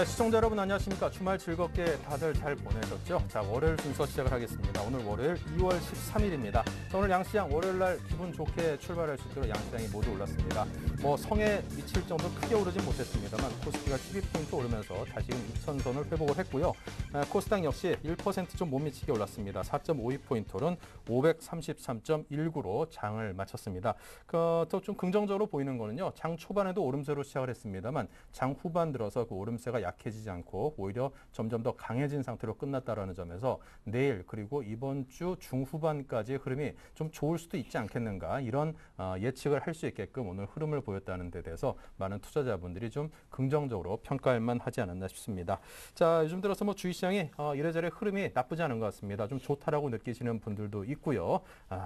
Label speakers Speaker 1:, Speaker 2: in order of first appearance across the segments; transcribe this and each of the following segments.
Speaker 1: 네, 시청자 여러분 안녕하십니까. 주말 즐겁게 다들 잘 보내셨죠? 자, 월요일 순서 시작을 하겠습니다. 오늘 월요일 2월 13일입니다. 자, 오늘 양시장 월요일 날 기분 좋게 출발할 수 있도록 양시장이 모두 올랐습니다. 성에 미칠 정도로 크게 오르진 못했습니다만 코스피가 12포인트 오르면서 다시금 2,000선을 회복을 했고요. 코스닥 역시 1% 좀 못 미치게 올랐습니다. 4.52포인트 오른 533.19로 장을 마쳤습니다. 더 좀 긍정적으로 보이는 거는요. 장 초반에도 오름세로 시작을 했습니다만 장 후반 들어서 그 오름세가 약해지지 않고 오히려 점점 더 강해진 상태로 끝났다라는 점에서 내일 그리고 이번 주 중후반까지의 흐름이 좀 좋을 수도 있지 않겠는가 이런 예측을 할 수 있게끔 오늘 흐름을 보였다는 데 대해서 많은 투자자분들이 좀 긍정적으로 평가할 만하지 않았나 싶습니다. 자, 요즘 들어서 주식시장이 이래저래 흐름이 나쁘지 않은 것 같습니다. 좀 좋다라고 느끼시는 분들도 있고요.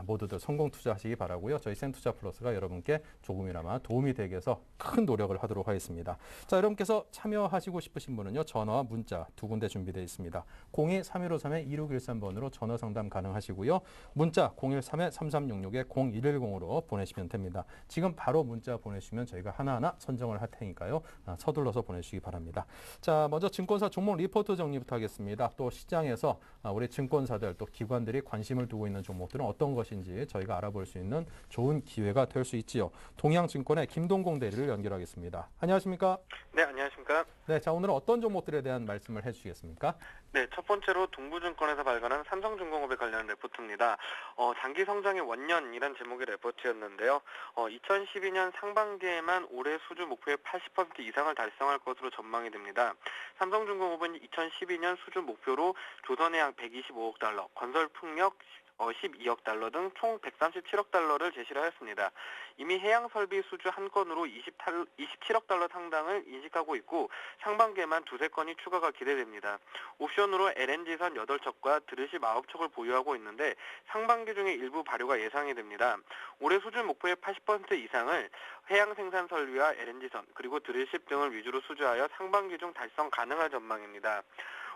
Speaker 1: 모두들 성공 투자하시기 바라고요. 저희 센투자 플러스가 여러분께 조금이나마 도움이 되기 위해서 큰 노력을 하도록 하겠습니다. 자, 여러분께서 참여하시고 싶으신 분은요. 전화와 문자 두 군데 준비되어 있습니다. 02-3153-2613번으로 전화 상담 가능하시고요. 문자 013-3366-0110으로 보내시면 됩니다. 지금 바로 문자 보내시면 저희가 하나하나 선정을 할 테니까요. 서둘러서 보내주시기 바랍니다. 자, 먼저 증권사 종목 리포트 정리부터 하겠습니다. 또 시장에서 우리 증권사들 또 기관들이 관심을 두고 있는 종목들은 어떤 것인지 저희가 알아볼 수 있는 좋은 기회가 될 수 있지요. 동양증권의 김동공 대리를 연결하겠습니다. 안녕하십니까?
Speaker 2: 네, 안녕하십니까?
Speaker 1: 네, 자, 오늘은 어떤 종목들에 대한 말씀을 해주시겠습니까?
Speaker 2: 네, 첫 번째로 동부증권에서 발간한 삼성중공업에 관련한 레포트입니다. 장기 성장의 원년이란 제목의 레포트였는데요. 2012년 상반기에만 올해 수주 목표의 80% 이상을 달성할 것으로 전망이 됩니다. 삼성중공업은 2012년 수주 목표로 조선해양 125억 달러, 건설풍력 12억 달러 등 총 137억 달러를 제시를 하였습니다. 이미 해양설비 수주 한 건으로 27억 달러 상당을 인식하고 있고 상반기에만 두세 건이 추가가 기대됩니다. 옵션으로 LNG선 8척과 드르십 9척을 보유하고 있는데 상반기 중에 일부 발효가 예상이 됩니다. 올해 수주 목표의 80% 이상을 해양 생산 설비와 LNG선 그리고 드르십 등을 위주로 수주하여 상반기 중 달성 가능한 전망입니다.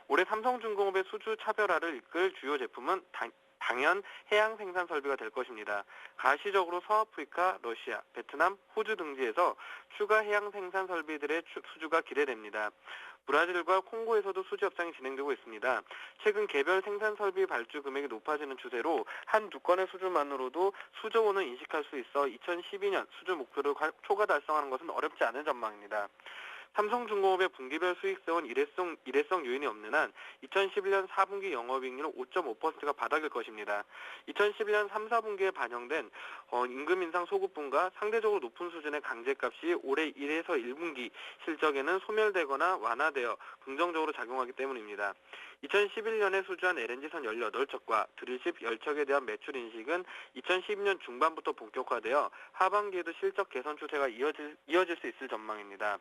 Speaker 2: 올해 삼성중공업의 수주 차별화를 이끌 주요 제품은 당연 해양 생산 설비가 될 것입니다. 가시적으로 서아프리카, 러시아, 베트남, 호주 등지에서 추가 해양 생산 설비들의 수주가 기대됩니다. 브라질과 콩고에서도 수주 협상이 진행되고 있습니다. 최근 개별 생산 설비 발주 금액이 높아지는 추세로 한두 건의 수주만으로도 수조 원을 인식할 수 있어 2012년 수주 목표를 초과 달성하는 것은 어렵지 않은 전망입니다. 삼성중공업의 분기별 수익성은 일회성 요인이 없는 한 2011년 4분기 영업이익률은 5.5%가 바닥일 것입니다. 2011년 3, 4분기에 반영된 임금 인상 소급분과 상대적으로 높은 수준의 강제값이 올해 1에서 1분기 실적에는 소멸되거나 완화되어 긍정적으로 작용하기 때문입니다. 2011년에 수주한 LNG선 18척과 드릴십 10척에 대한 매출 인식은 2012년 중반부터 본격화되어 하반기에도 실적 개선 추세가 이어질 수 있을 전망입니다.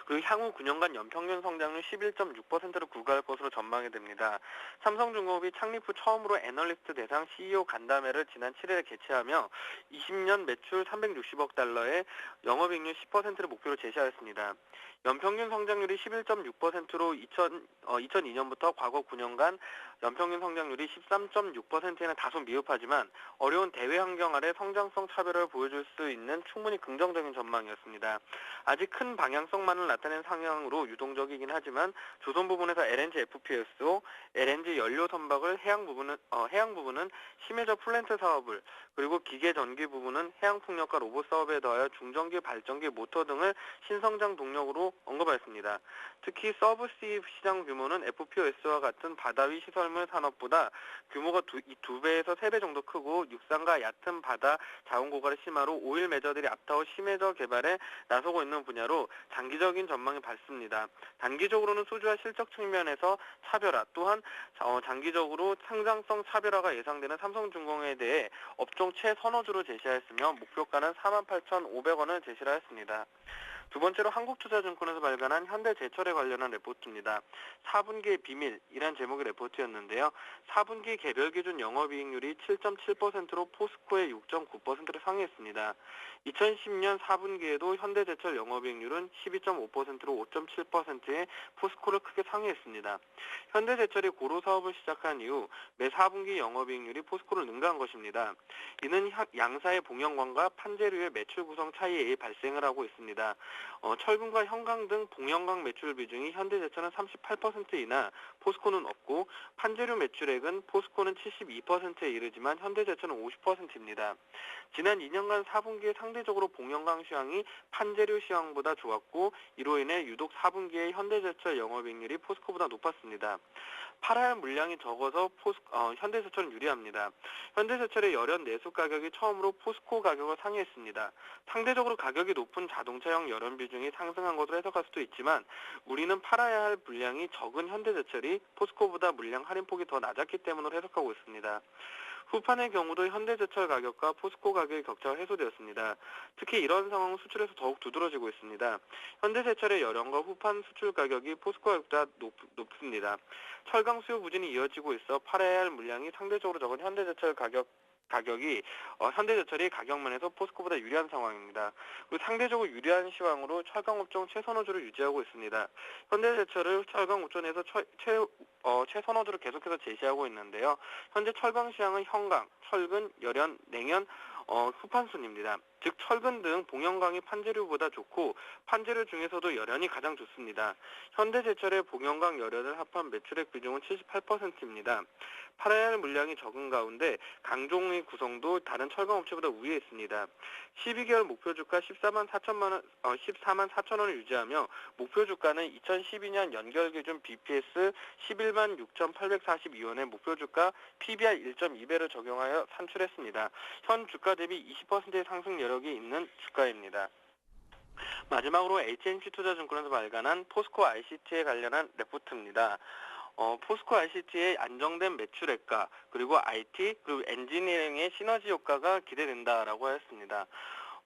Speaker 2: 그리고 향후 9년간 연평균 성장률 11.6%를 구가할 것으로 전망이 됩니다. 삼성중공업이 창립 후 처음으로 애널리스트 대상 CEO 간담회를 지난 7일에 개최하며 20년 매출 360억 달러에 영업이익률 10%를 목표로 제시하였습니다. 연평균 성장률이 11.6%로 2002년부터 과거 9년간 연평균 성장률이 13.6%에는 다소 미흡하지만 어려운 대외 환경 아래 성장성 차별을 보여줄 수 있는 충분히 긍정적인 전망이었습니다. 아직 큰 방향성만을 나타낸 상향으로 유동적이긴 하지만 조선 부분에서 LNG FPSO, LNG 연료 선박을 해양 부분은 심해저 플랜트 사업을 그리고 기계 전기 부분은 해양 풍력과 로봇 사업에 더하여 중전기 발전기 모터 등을 신성장 동력으로 언급하였습니다. 특히 서브시 시장 규모는 FPS와 같은 바다 위 시설물 산업보다 규모가 2배에서 3배 정도 크고 육상과 얕은 바다 자원 고갈의 심화로 오일 매저들이 앞타워 심해저 개발에 나서고 있는 분야로 장기적인 전망이 밝습니다. 단기적으로는 수주와 실적 측면에서 차별화 또한 장기적으로 상장성 차별화가 예상되는 삼성중공업에 대해 업종 최선호주로 제시하였으며 목표가는 48,500원을 제시하였습니다. 두 번째로 한국투자증권에서 발간한 현대제철에 관련한 레포트입니다. 4분기의 비밀이란 제목의 레포트였는데요. 4분기 개별 기준 영업이익률이 7.7%로 포스코의 6.9%를 상회했습니다. 2010년 4분기에도 현대제철 영업이익률은 12.5%로 5.7%의 포스코를 크게 상회했습니다. 현대제철이 고로 사업을 시작한 이후 매 4분기 영업이익률이 포스코를 능가한 것입니다. 이는 양사의 봉형광과 판재류의 매출 구성 차이에 발생을 하고 있습니다. 철근과 형강 등 봉형광 매출 비중이 현대제철은 38% 이나 포스코는 없고 판재료 매출액은 포스코는 72%에 이르지만 현대제철은 50%입니다. 지난 2년간 4분기에 상대적으로 봉형광 시황이 판재료 시황보다 좋았고 이로 인해 유독 4분기에 현대제철 영업이익률이 포스코보다 높았습니다. 팔아야 할 물량이 적어서 현대제철은 유리합니다. 현대제철의 열연 내수 가격이 처음으로 포스코 가격을 상회했습니다. 상대적으로 가격이 높은 자동차용 열연 비중이 상승한 것으로 해석할 수도 있지만 우리는 팔아야 할 물량이 적은 현대제철이 포스코보다 물량 할인폭이 더 낮았기 때문으로 해석하고 있습니다. 후판의 경우도 현대제철 가격과 포스코 가격의 격차가 해소되었습니다. 특히 이런 상황은 수출에서 더욱 두드러지고 있습니다. 현대제철의 열연과 후판 수출 가격이 포스코 가격보다 높습니다. 철강 수요 부진이 이어지고 있어 팔아야 할 물량이 상대적으로 적은 현대제철 가격이 현대제철이 가격면에서 포스코보다 유리한 상황입니다. 그리고 상대적으로 유리한 시황으로 철강업종 최선호주를 유지하고 있습니다. 현대제철을 철강업종에서 최선호주를 계속해서 제시하고 있는데요. 현재 철강 시황은 형강, 철근, 열연, 냉연, 후판순입니다. 즉 철근 등 봉형광이 판재료보다 좋고 판재료 중에서도 열연이 가장 좋습니다. 현대제철의 봉형광 열연을 합한 매출액 비중은 78%입니다. 팔아야 할 물량이 적은 가운데 강종의 구성도 다른 철강업체보다 우위에 있습니다. 12개월 목표 주가 14만 4천 원을 유지하며 목표 주가는 2012년 연결 기준 BPS 11만 6,842원의 목표 주가 PBR 1.2배를 적용하여 산출했습니다. 현 주가 대비 20%의 상승 여력이 있는 주가입니다. 마지막으로 HNC투자증권에서 발간한 포스코 ICT에 관련한 레포트입니다. 포스코 ICT의 안정된 매출액과 그리고 IT 그리고 엔지니어링의 시너지 효과가 기대된다라고 하였습니다.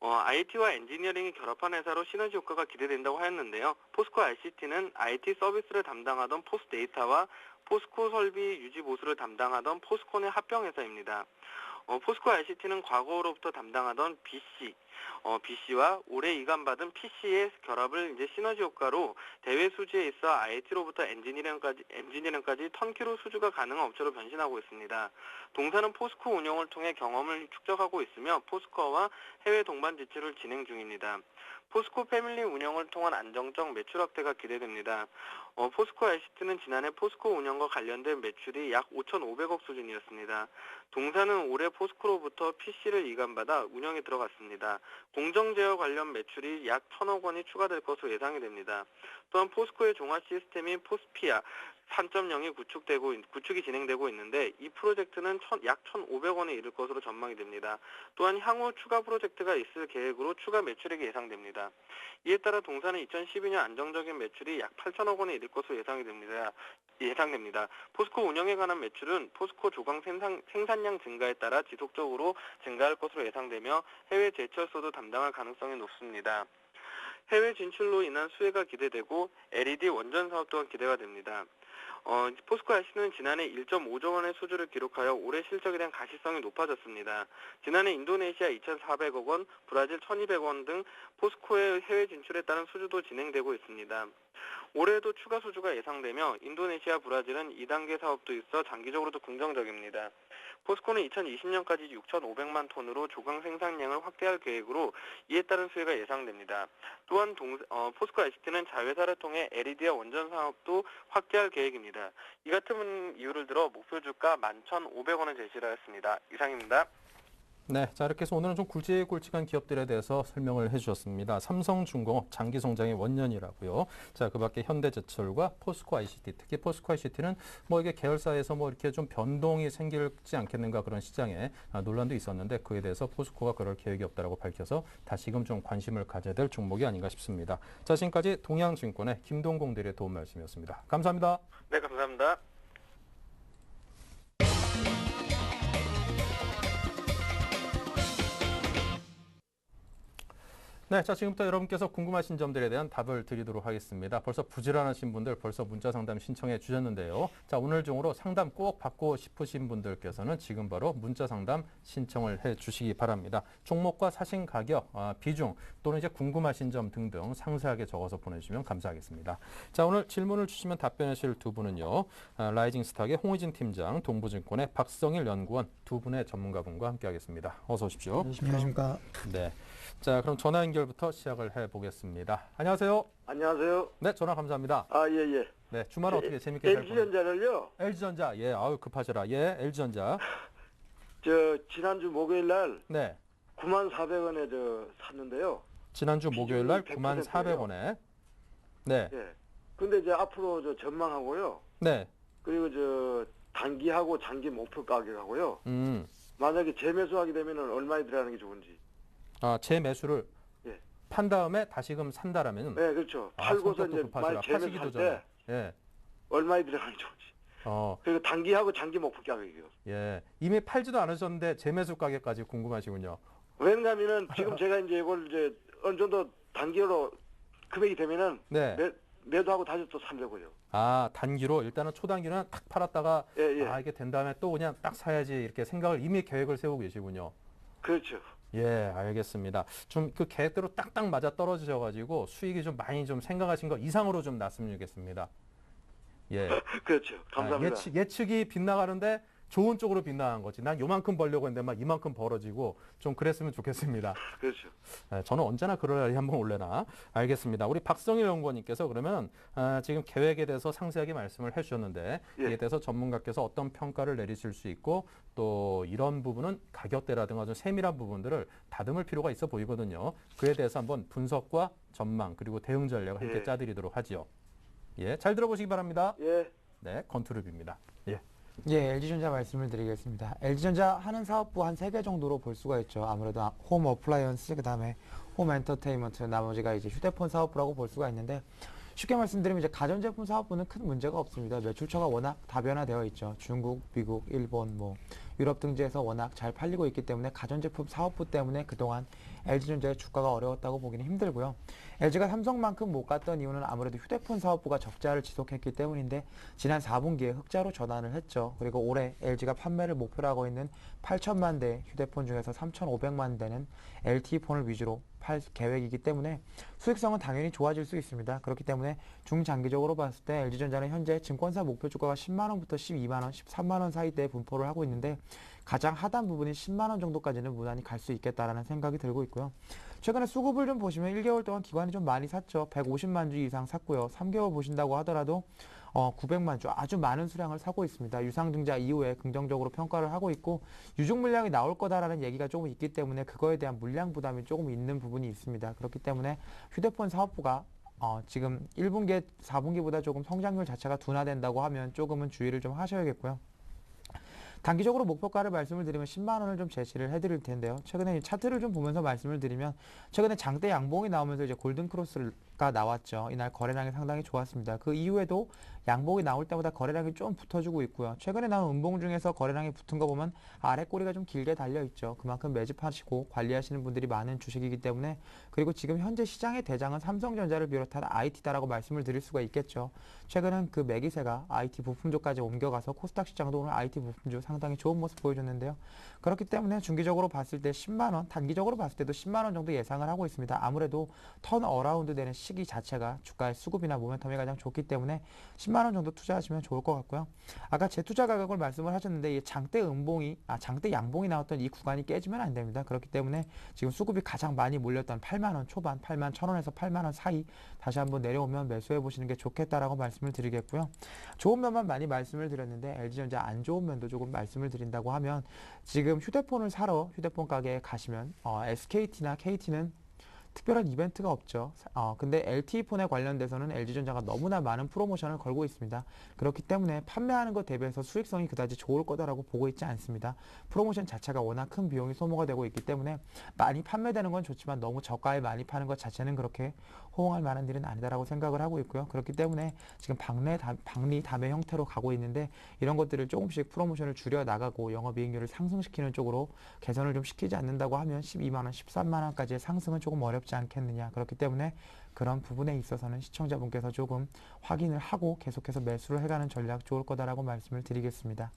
Speaker 2: IT와 엔지니어링이 결합한 회사로 시너지 효과가 기대된다고 하였는데요. 포스코 ICT는 IT 서비스를 담당하던 포스데이터와 포스코 설비 유지 보수를 담당하던 포스콘의 합병 회사입니다. 포스코 ICT는 과거로부터 담당하던 BC와 올해 이관받은 PC의 결합을 이제 시너지 효과로 대외 수주에 있어 IT로부터 엔지니어링까지 턴키로 수주가 가능한 업체로 변신하고 있습니다. 동사는 포스코 운영을 통해 경험을 축적하고 있으며 포스코와 해외 동반 지출을 진행 중입니다. 포스코 패밀리 운영을 통한 안정적 매출 확대가 기대됩니다. 포스코 ICT는 지난해 포스코 운영과 관련된 매출이 약 5,500억 수준이었습니다. 동사는 올해 포스코로부터 PC를 이관받아 운영에 들어갔습니다. 공정제어 관련 매출이 약 1,000억 원이 추가될 것으로 예상이 됩니다. 또한 포스코의 종합 시스템인 포스피아 3.0이 구축이 진행되고 있는데 이 프로젝트는 약 1,500원에 이를 것으로 전망이 됩니다. 또한 향후 추가 프로젝트가 있을 계획으로 추가 매출액이 예상됩니다. 이에 따라 동사는 2012년 안정적인 매출이 약 8,000억 원에 이를 것으로 예상됩니다. 포스코 운영에 관한 매출은 포스코 조강 생산량 증가에 따라 지속적으로 증가할 것으로 예상되며 해외 제철소도 담당할 가능성이 높습니다. 해외 진출로 인한 수혜가 기대되고 LED 원전 사업 또한 기대가 됩니다. 포스코 IC는 지난해 1.5조 원의 수주를 기록하여 올해 실적에 대한 가시성이 높아졌습니다. 지난해 인도네시아 2,400억 원, 브라질 1,200억 원 등 포스코의 해외 진출에 따른 수주도 진행되고 있습니다. 올해도 추가 수주가 예상되며 인도네시아, 브라질은 2단계 사업도 있어 장기적으로도 긍정적입니다. 포스코는 2020년까지 6,500만 톤으로 조강 생산량을 확대할 계획으로 이에 따른 수혜가 예상됩니다. 또한 포스코 ICT는 자회사를 통해 LED와 원전 사업도 확대할 계획입니다. 이 같은 이유를 들어 목표 주가 11,500원을 제시를 했습니다. 이상입니다.
Speaker 1: 네, 자 이렇게 해서 오늘은 좀 굵직굵직한 기업들에 대해서 설명을 해주셨습니다. 삼성중공업 장기 성장의 원년이라고요. 자, 그밖에 현대제철과 포스코 ICT, 특히 포스코 ICT는 뭐 이게 계열사에서 뭐 이렇게 좀 변동이 생기지 않겠는가 그런 시장에 논란도 있었는데 그에 대해서 포스코가 그럴 계획이 없다라고 밝혀서 다시금 좀 관심을 가져야 될 종목이 아닌가 싶습니다. 자, 지금까지 동양증권의 김동공 대리의 도움 말씀이었습니다. 감사합니다.
Speaker 2: 네, 감사합니다.
Speaker 1: 네, 자 지금부터 여러분께서 궁금하신 점들에 대한 답을 드리도록 하겠습니다. 벌써 부지런하신 분들 벌써 문자 상담 신청해 주셨는데요. 자 오늘 중으로 상담 꼭 받고 싶으신 분들께서는 지금 바로 문자 상담 신청을 해 주시기 바랍니다. 종목과 사신 가격, 비중 또는 이제 궁금하신 점 등등 상세하게 적어서 보내주시면 감사하겠습니다. 자 오늘 질문을 주시면 답변하실 두 분은요. 라이징 스탁의 홍의진 팀장, 동부증권의 박성일 연구원 두 분의 전문가분과 함께하겠습니다. 어서 오십시오.
Speaker 3: 안녕하십니까.
Speaker 1: 네. 자 그럼 전화 연결 연결부터 시작을 해보겠습니다. 안녕하세요.
Speaker 3: 안녕하세요.
Speaker 1: 네, 전화 감사합니다.
Speaker 3: 예.
Speaker 1: 네, 주말은 어떻게 재밌게 잘 보내요?
Speaker 3: LG전자를요.
Speaker 1: LG전자, 예, 아유 급하셔라. 예, LG전자.
Speaker 3: 지난주 목요일 날
Speaker 1: 네,
Speaker 3: 94,000원에 샀는데요.
Speaker 1: 지난주 목요일 날
Speaker 3: 100%
Speaker 1: 94,000원에. 네,
Speaker 3: 예. 근데 이제 앞으로 전망하고요.
Speaker 1: 네,
Speaker 3: 그리고 단기하고 장기 목표 가격하고요. 만약에 재매수하게 되면은 얼마에 들어가는 게 좋은지.
Speaker 1: 재매수를
Speaker 3: 예.
Speaker 1: 판 다음에 다시금 산다라면.
Speaker 3: 네, 그렇죠. 팔고서
Speaker 1: 성격도
Speaker 3: 이제
Speaker 1: 급하시라.
Speaker 3: 만약 재매수할
Speaker 1: 파시기도
Speaker 3: 때
Speaker 1: 전에. 예,
Speaker 3: 얼마에 들어가는 게 좋은지. 그리고 단기하고 장기 목표 가격이요.
Speaker 1: 예, 이미 팔지도 않으셨는데 재매수 가격까지 궁금하시군요.
Speaker 3: 왜냐면은 지금 제가 이걸 어느 정도 단기로 금액이 되면은
Speaker 1: 네.
Speaker 3: 매도하고 다시 또 살려고요.
Speaker 1: 단기로 일단은 초단기는 탁 팔았다가
Speaker 3: 예.
Speaker 1: 이게 된 다음에 또 그냥 딱 사야지 이렇게 생각을 이미 계획을 세우고 계시군요.
Speaker 3: 그렇죠.
Speaker 1: 예, 알겠습니다. 좀 그 계획대로 딱딱 맞아 떨어지셔가지고 수익이 좀 많이 좀 생각하신 거 이상으로 좀 났으면 좋겠습니다. 예.
Speaker 3: 그렇죠. 감사합니다.
Speaker 1: 예측이 빗나가는데 좋은 쪽으로 빗나간 거지. 난 요만큼 벌려고 했는데 막 이만큼 벌어지고 좀 그랬으면 좋겠습니다.
Speaker 3: 그렇죠.
Speaker 1: 저는 언제나 그럴 날이 한번 올래나. 알겠습니다. 우리 박성일 연구원님께서 그러면 지금 계획에 대해서 상세하게 말씀을 해주셨는데 이에 대해서 전문가께서 어떤 평가를 내리실 수 있고 또 이런 부분은 가격대라든가 좀 세밀한 부분들을 다듬을 필요가 있어 보이거든요. 그에 대해서 한번 분석과 전망 그리고 대응 전략을 함께 짜드리도록 하지요. 예, 잘 들어보시기 바랍니다.
Speaker 3: 예.
Speaker 1: 네, 건투룹입니다. 예.
Speaker 4: 예, LG전자 말씀을 드리겠습니다. LG전자 하는 사업부 한 3개 정도로 볼 수가 있죠. 아무래도 홈 어플라이언스, 그 다음에 홈 엔터테인먼트, 나머지가 이제 휴대폰 사업부라고 볼 수가 있는데 쉽게 말씀드리면 이제 가전제품 사업부는 큰 문제가 없습니다. 매출처가 워낙 다변화되어 있죠. 중국, 미국, 일본, 유럽 등지에서 워낙 잘 팔리고 있기 때문에 가전제품 사업부 때문에 그동안 LG전자의 주가가 어려웠다고 보기는 힘들고요. LG가 삼성만큼 못 갔던 이유는 아무래도 휴대폰 사업부가 적자를 지속했기 때문인데 지난 4분기에 흑자로 전환을 했죠. 그리고 올해 LG가 판매를 목표로 하고 있는 8천만 대 휴대폰 중에서 3,500만 대는 LTE폰을 위주로 팔 계획이기 때문에 수익성은 당연히 좋아질 수 있습니다. 그렇기 때문에 중장기적으로 봤을 때 LG전자는 현재 증권사 목표 주가가 10만 원부터 12만 원, 13만 원 사이대에 분포를 하고 있는데 가장 하단 부분인 10만 원 정도까지는 무난히 갈 수 있겠다라는 생각이 들고 있고요. 최근에 수급을 좀 보시면 1개월 동안 기관이 좀 많이 샀죠. 150만 주 이상 샀고요. 3개월 보신다고 하더라도 900만 주 아주 많은 수량을 사고 있습니다. 유상증자 이후에 긍정적으로 평가를 하고 있고 유중 물량이 나올 거다라는 얘기가 조금 있기 때문에 그거에 대한 물량 부담이 조금 있는 부분이 있습니다. 그렇기 때문에 휴대폰 사업부가 지금 1분기, 4분기보다 조금 성장률 자체가 둔화된다고 하면 조금은 주의를 좀 하셔야겠고요. 단기적으로 목표가를 말씀을 드리면 10만 원을 좀 제시를 해드릴 텐데요. 최근에 차트를 좀 보면서 말씀을 드리면 최근에 장대 양봉이 나오면서 이제 골든 크로스가 나왔죠. 이날 거래량이 상당히 좋았습니다. 그 이후에도 양봉이 나올 때마다 거래량이 좀 붙어주고 있고요. 최근에 나온 음봉 중에서 거래량이 붙은 거 보면 아래 꼬리가 좀 길게 달려 있죠. 그만큼 매집하시고 관리하시는 분들이 많은 주식이기 때문에 그리고 지금 현재 시장의 대장은 삼성전자를 비롯한 IT다라고 말씀을 드릴 수가 있겠죠. 최근은 그 매기세가 IT 부품주까지 옮겨가서 코스닥 시장도 오늘 IT 부품주 상당히 좋은 모습 보여줬는데요. 그렇기 때문에 중기적으로 봤을 때 10만 원, 단기적으로 봤을 때도 10만 원 정도 예상을 하고 있습니다. 아무래도 턴 어라운드 되는 시기 자체가 주가의 수급이나 모멘텀이 가장 좋기 때문에 10만 원 정도 투자하시면 좋을 것 같고요. 아까 재투자 가격을 말씀을 하셨는데 이 장대 양봉이 나왔던 이 구간이 깨지면 안 됩니다. 그렇기 때문에 지금 수급이 가장 많이 몰렸던 8만 원 초반, 8만 1,000원에서 8만 원 사이 다시 한번 내려오면 매수해 보시는 게 좋겠다라고 말씀을 드리겠고요. 좋은 면만 많이 말씀을 드렸는데 LG전자 안 좋은 면도 조금 말씀을 드린다고 하면 지금 휴대폰을 사러 휴대폰 가게에 가시면 SKT나 KT는 특별한 이벤트가 없죠. 근데 LTE폰에 관련돼서는 LG전자가 너무나 많은 프로모션을 걸고 있습니다. 그렇기 때문에 판매하는 것 대비해서 수익성이 그다지 좋을 거다라고 보고 있지 않습니다. 프로모션 자체가 워낙 큰 비용이 소모가 되고 있기 때문에 많이 판매되는 건 좋지만 너무 저가에 많이 파는 것 자체는 그렇게 호응할 만한 일은 아니다라고 생각을 하고 있고요. 그렇기 때문에 지금 박리 담의 형태로 가고 있는데 이런 것들을 조금씩 프로모션을 줄여 나가고 영업이익률을 상승시키는 쪽으로 개선을 좀 시키지 않는다고 하면 12만 원, 13만 원까지의 상승은 조금 어렵지 않겠느냐. 그렇기 때문에 그런 부분에 있어서는 시청자분께서 조금 확인을 하고 계속해서 매수를 해가는 전략 좋을 거다라고 말씀을 드리겠습니다.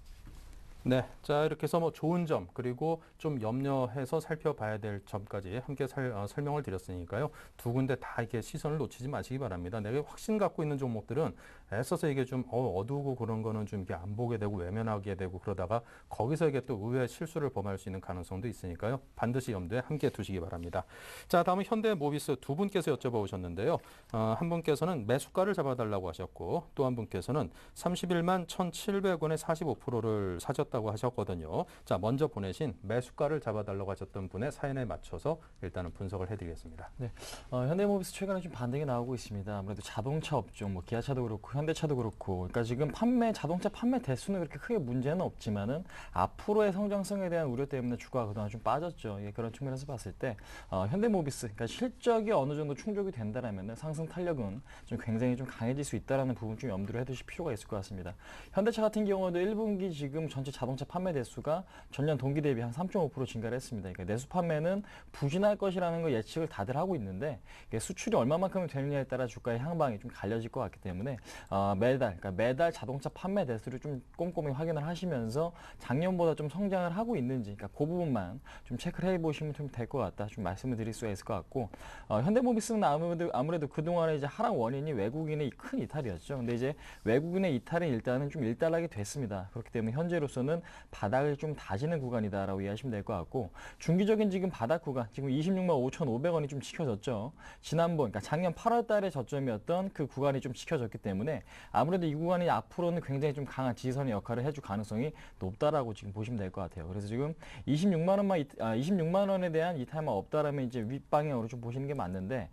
Speaker 1: 네, 자 이렇게 해서 좋은 점 그리고 좀 염려해서 살펴봐야 될 점까지 함께 설명을 드렸으니까요. 두 군데 다 이렇게 시선을 놓치지 마시기 바랍니다. 내가 확신 갖고 있는 종목들은 애써서 이게 좀 어두우고 그런 거는 좀 이렇게 안 보게 되고 외면하게 되고 그러다가 거기서 이게 또 의외의 실수를 범할 수 있는 가능성도 있으니까요. 반드시 염두에 함께 두시기 바랍니다. 자, 다음은 현대모비스 두 분께서 여쭤보셨는데요. 한 분께서는 매수가를 잡아달라고 하셨고 또 한 분께서는 31만 1,700원에 45%를 사셨다고 하셨거든요. 자, 먼저 보내신 매수가를 잡아달라고 하셨던 분의 사연에 맞춰서 일단은 분석을 해드리겠습니다.
Speaker 5: 네, 현대모비스 최근에 좀 반등이 나오고 있습니다. 아무래도 자동차 업종, 뭐 기아차도 그렇고 현대차도 그렇고, 그러니까 지금 자동차 판매 대수는 그렇게 크게 문제는 없지만은 앞으로의 성장성에 대한 우려 때문에 주가가 그동안 좀 빠졌죠. 예, 그런 측면에서 봤을 때 현대모비스, 그러니까 실적이 어느 정도 충족이 된다라면은 상승 탄력은 좀 굉장히 좀 강해질 수 있다라는 부분 좀 염두를 해두실 필요가 있을 것 같습니다. 현대차 같은 경우도 1분기 지금 전체 자동차 판매 대수가 전년 동기 대비 한 3.5% 증가를 했습니다. 그러니까 내수 판매는 부진할 것이라는 거 예측을 다들 하고 있는데 수출이 얼마만큼 되느냐에 따라 주가의 향방이 좀 갈려질 것 같기 때문에 매달 자동차 판매 대수를 좀 꼼꼼히 확인을 하시면서 작년보다 좀 성장을 하고 있는지, 그러니까 그 부분만 좀 체크를 해보시면 좀 될 것 같다, 좀 말씀을 드릴 수가 있을 것 같고, 현대모비스는 아무래도 그동안에 이제 하락 원인이 외국인의 큰 이탈이었죠. 근데 이제 외국인의 이탈은 일단은 좀 일단하게 됐습니다. 그렇기 때문에 현재로서는 바닥을 좀 다지는 구간이다라고 이해하시면 될 것 같고, 중기적인 지금 바닥 구간, 지금 26만 5,500원이 좀 지켜졌죠. 그러니까 작년 8월 달에 저점이었던 그 구간이 좀 지켜졌기 때문에 아무래도 이 구간이 앞으로는 굉장히 좀 강한 지지선의 역할을 해줄 가능성이 높다라고 지금 보시면 될 것 같아요. 그래서 지금 26만 원에 대한 이탈만 없다라면 이제 윗방향으로 좀 보시는 게 맞는데,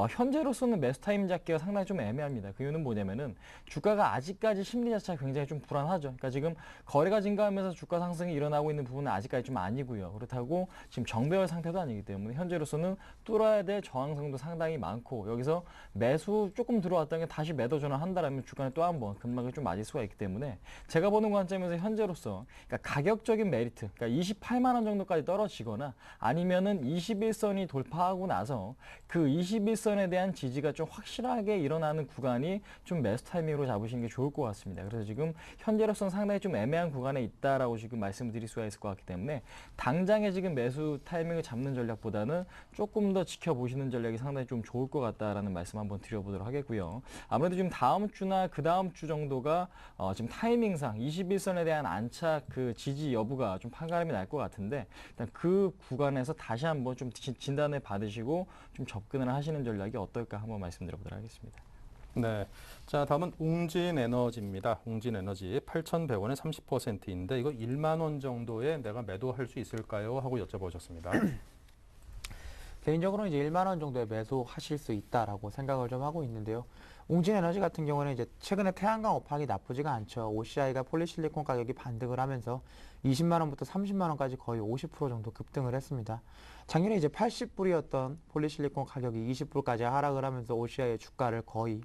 Speaker 5: 현재로서는 매수 타임 잡기가 상당히 좀 애매합니다. 그 이유는 뭐냐면은 주가가 아직까지 심리 자체가 굉장히 좀 불안하죠. 그러니까 지금 거래가 증가하면서 주가 상승이 일어나고 있는 부분은 아직까지 좀 아니고요. 그렇다고 지금 정배열 상태도 아니기 때문에 현재로서는 뚫어야 될 저항성도 상당히 많고, 여기서 매수 조금 들어왔던 게 다시 매도 전환한다라면 주가는 또 한번 급락을 좀 맞을 수가 있기 때문에 제가 보는 관점에서 현재로서 그러니까 가격적인 메리트, 그러니까 28만 원 정도까지 떨어지거나 아니면은 21선이 돌파하고 나서 그 21선에 대한 지지가 좀 확실하게 일어나는 구간이 좀 매수 타이밍으로 잡으시는 게 좋을 것 같습니다. 그래서 지금 현재로서는 상당히 좀 애매한 구간에 있다라고 지금 말씀을 드릴 수가 있을 것 같기 때문에 당장에 지금 매수 타이밍을 잡는 전략보다는 조금 더 지켜보시는 전략이 상당히 좀 좋을 것 같다라는 말씀 한번 드려보도록 하겠고요. 아무래도 지금 다음 주나 그 다음 주 정도가 지금 타이밍상 21선에 대한 안착 그 지지 여부가 좀 판가름이 날 것 같은데, 일단 그 구간에서 다시 한번 좀 진단을 받으시고 좀 접근을 하시는 전략이 어떨까 한번 말씀드려보도록 하겠습니다.
Speaker 1: 네. 자, 다음은 웅진에너지입니다. 웅진에너지 8,100원에 30%인데 이거 1만 원 정도에 내가 매도할 수 있을까요? 하고 여쭤보셨습니다.
Speaker 4: 개인적으로는 이제 1만 원 정도에 매수하실 수 있다라고 생각을 좀 하고 있는데요. 웅진에너지 같은 경우는 이제 최근에 태양광 업황이 나쁘지가 않죠. OCI가 폴리실리콘 가격이 반등을 하면서 20만 원부터 30만 원까지 거의 50% 정도 급등을 했습니다. 작년에 이제 80불이었던 폴리실리콘 가격이 20불까지 하락을 하면서 OCI의 주가를 거의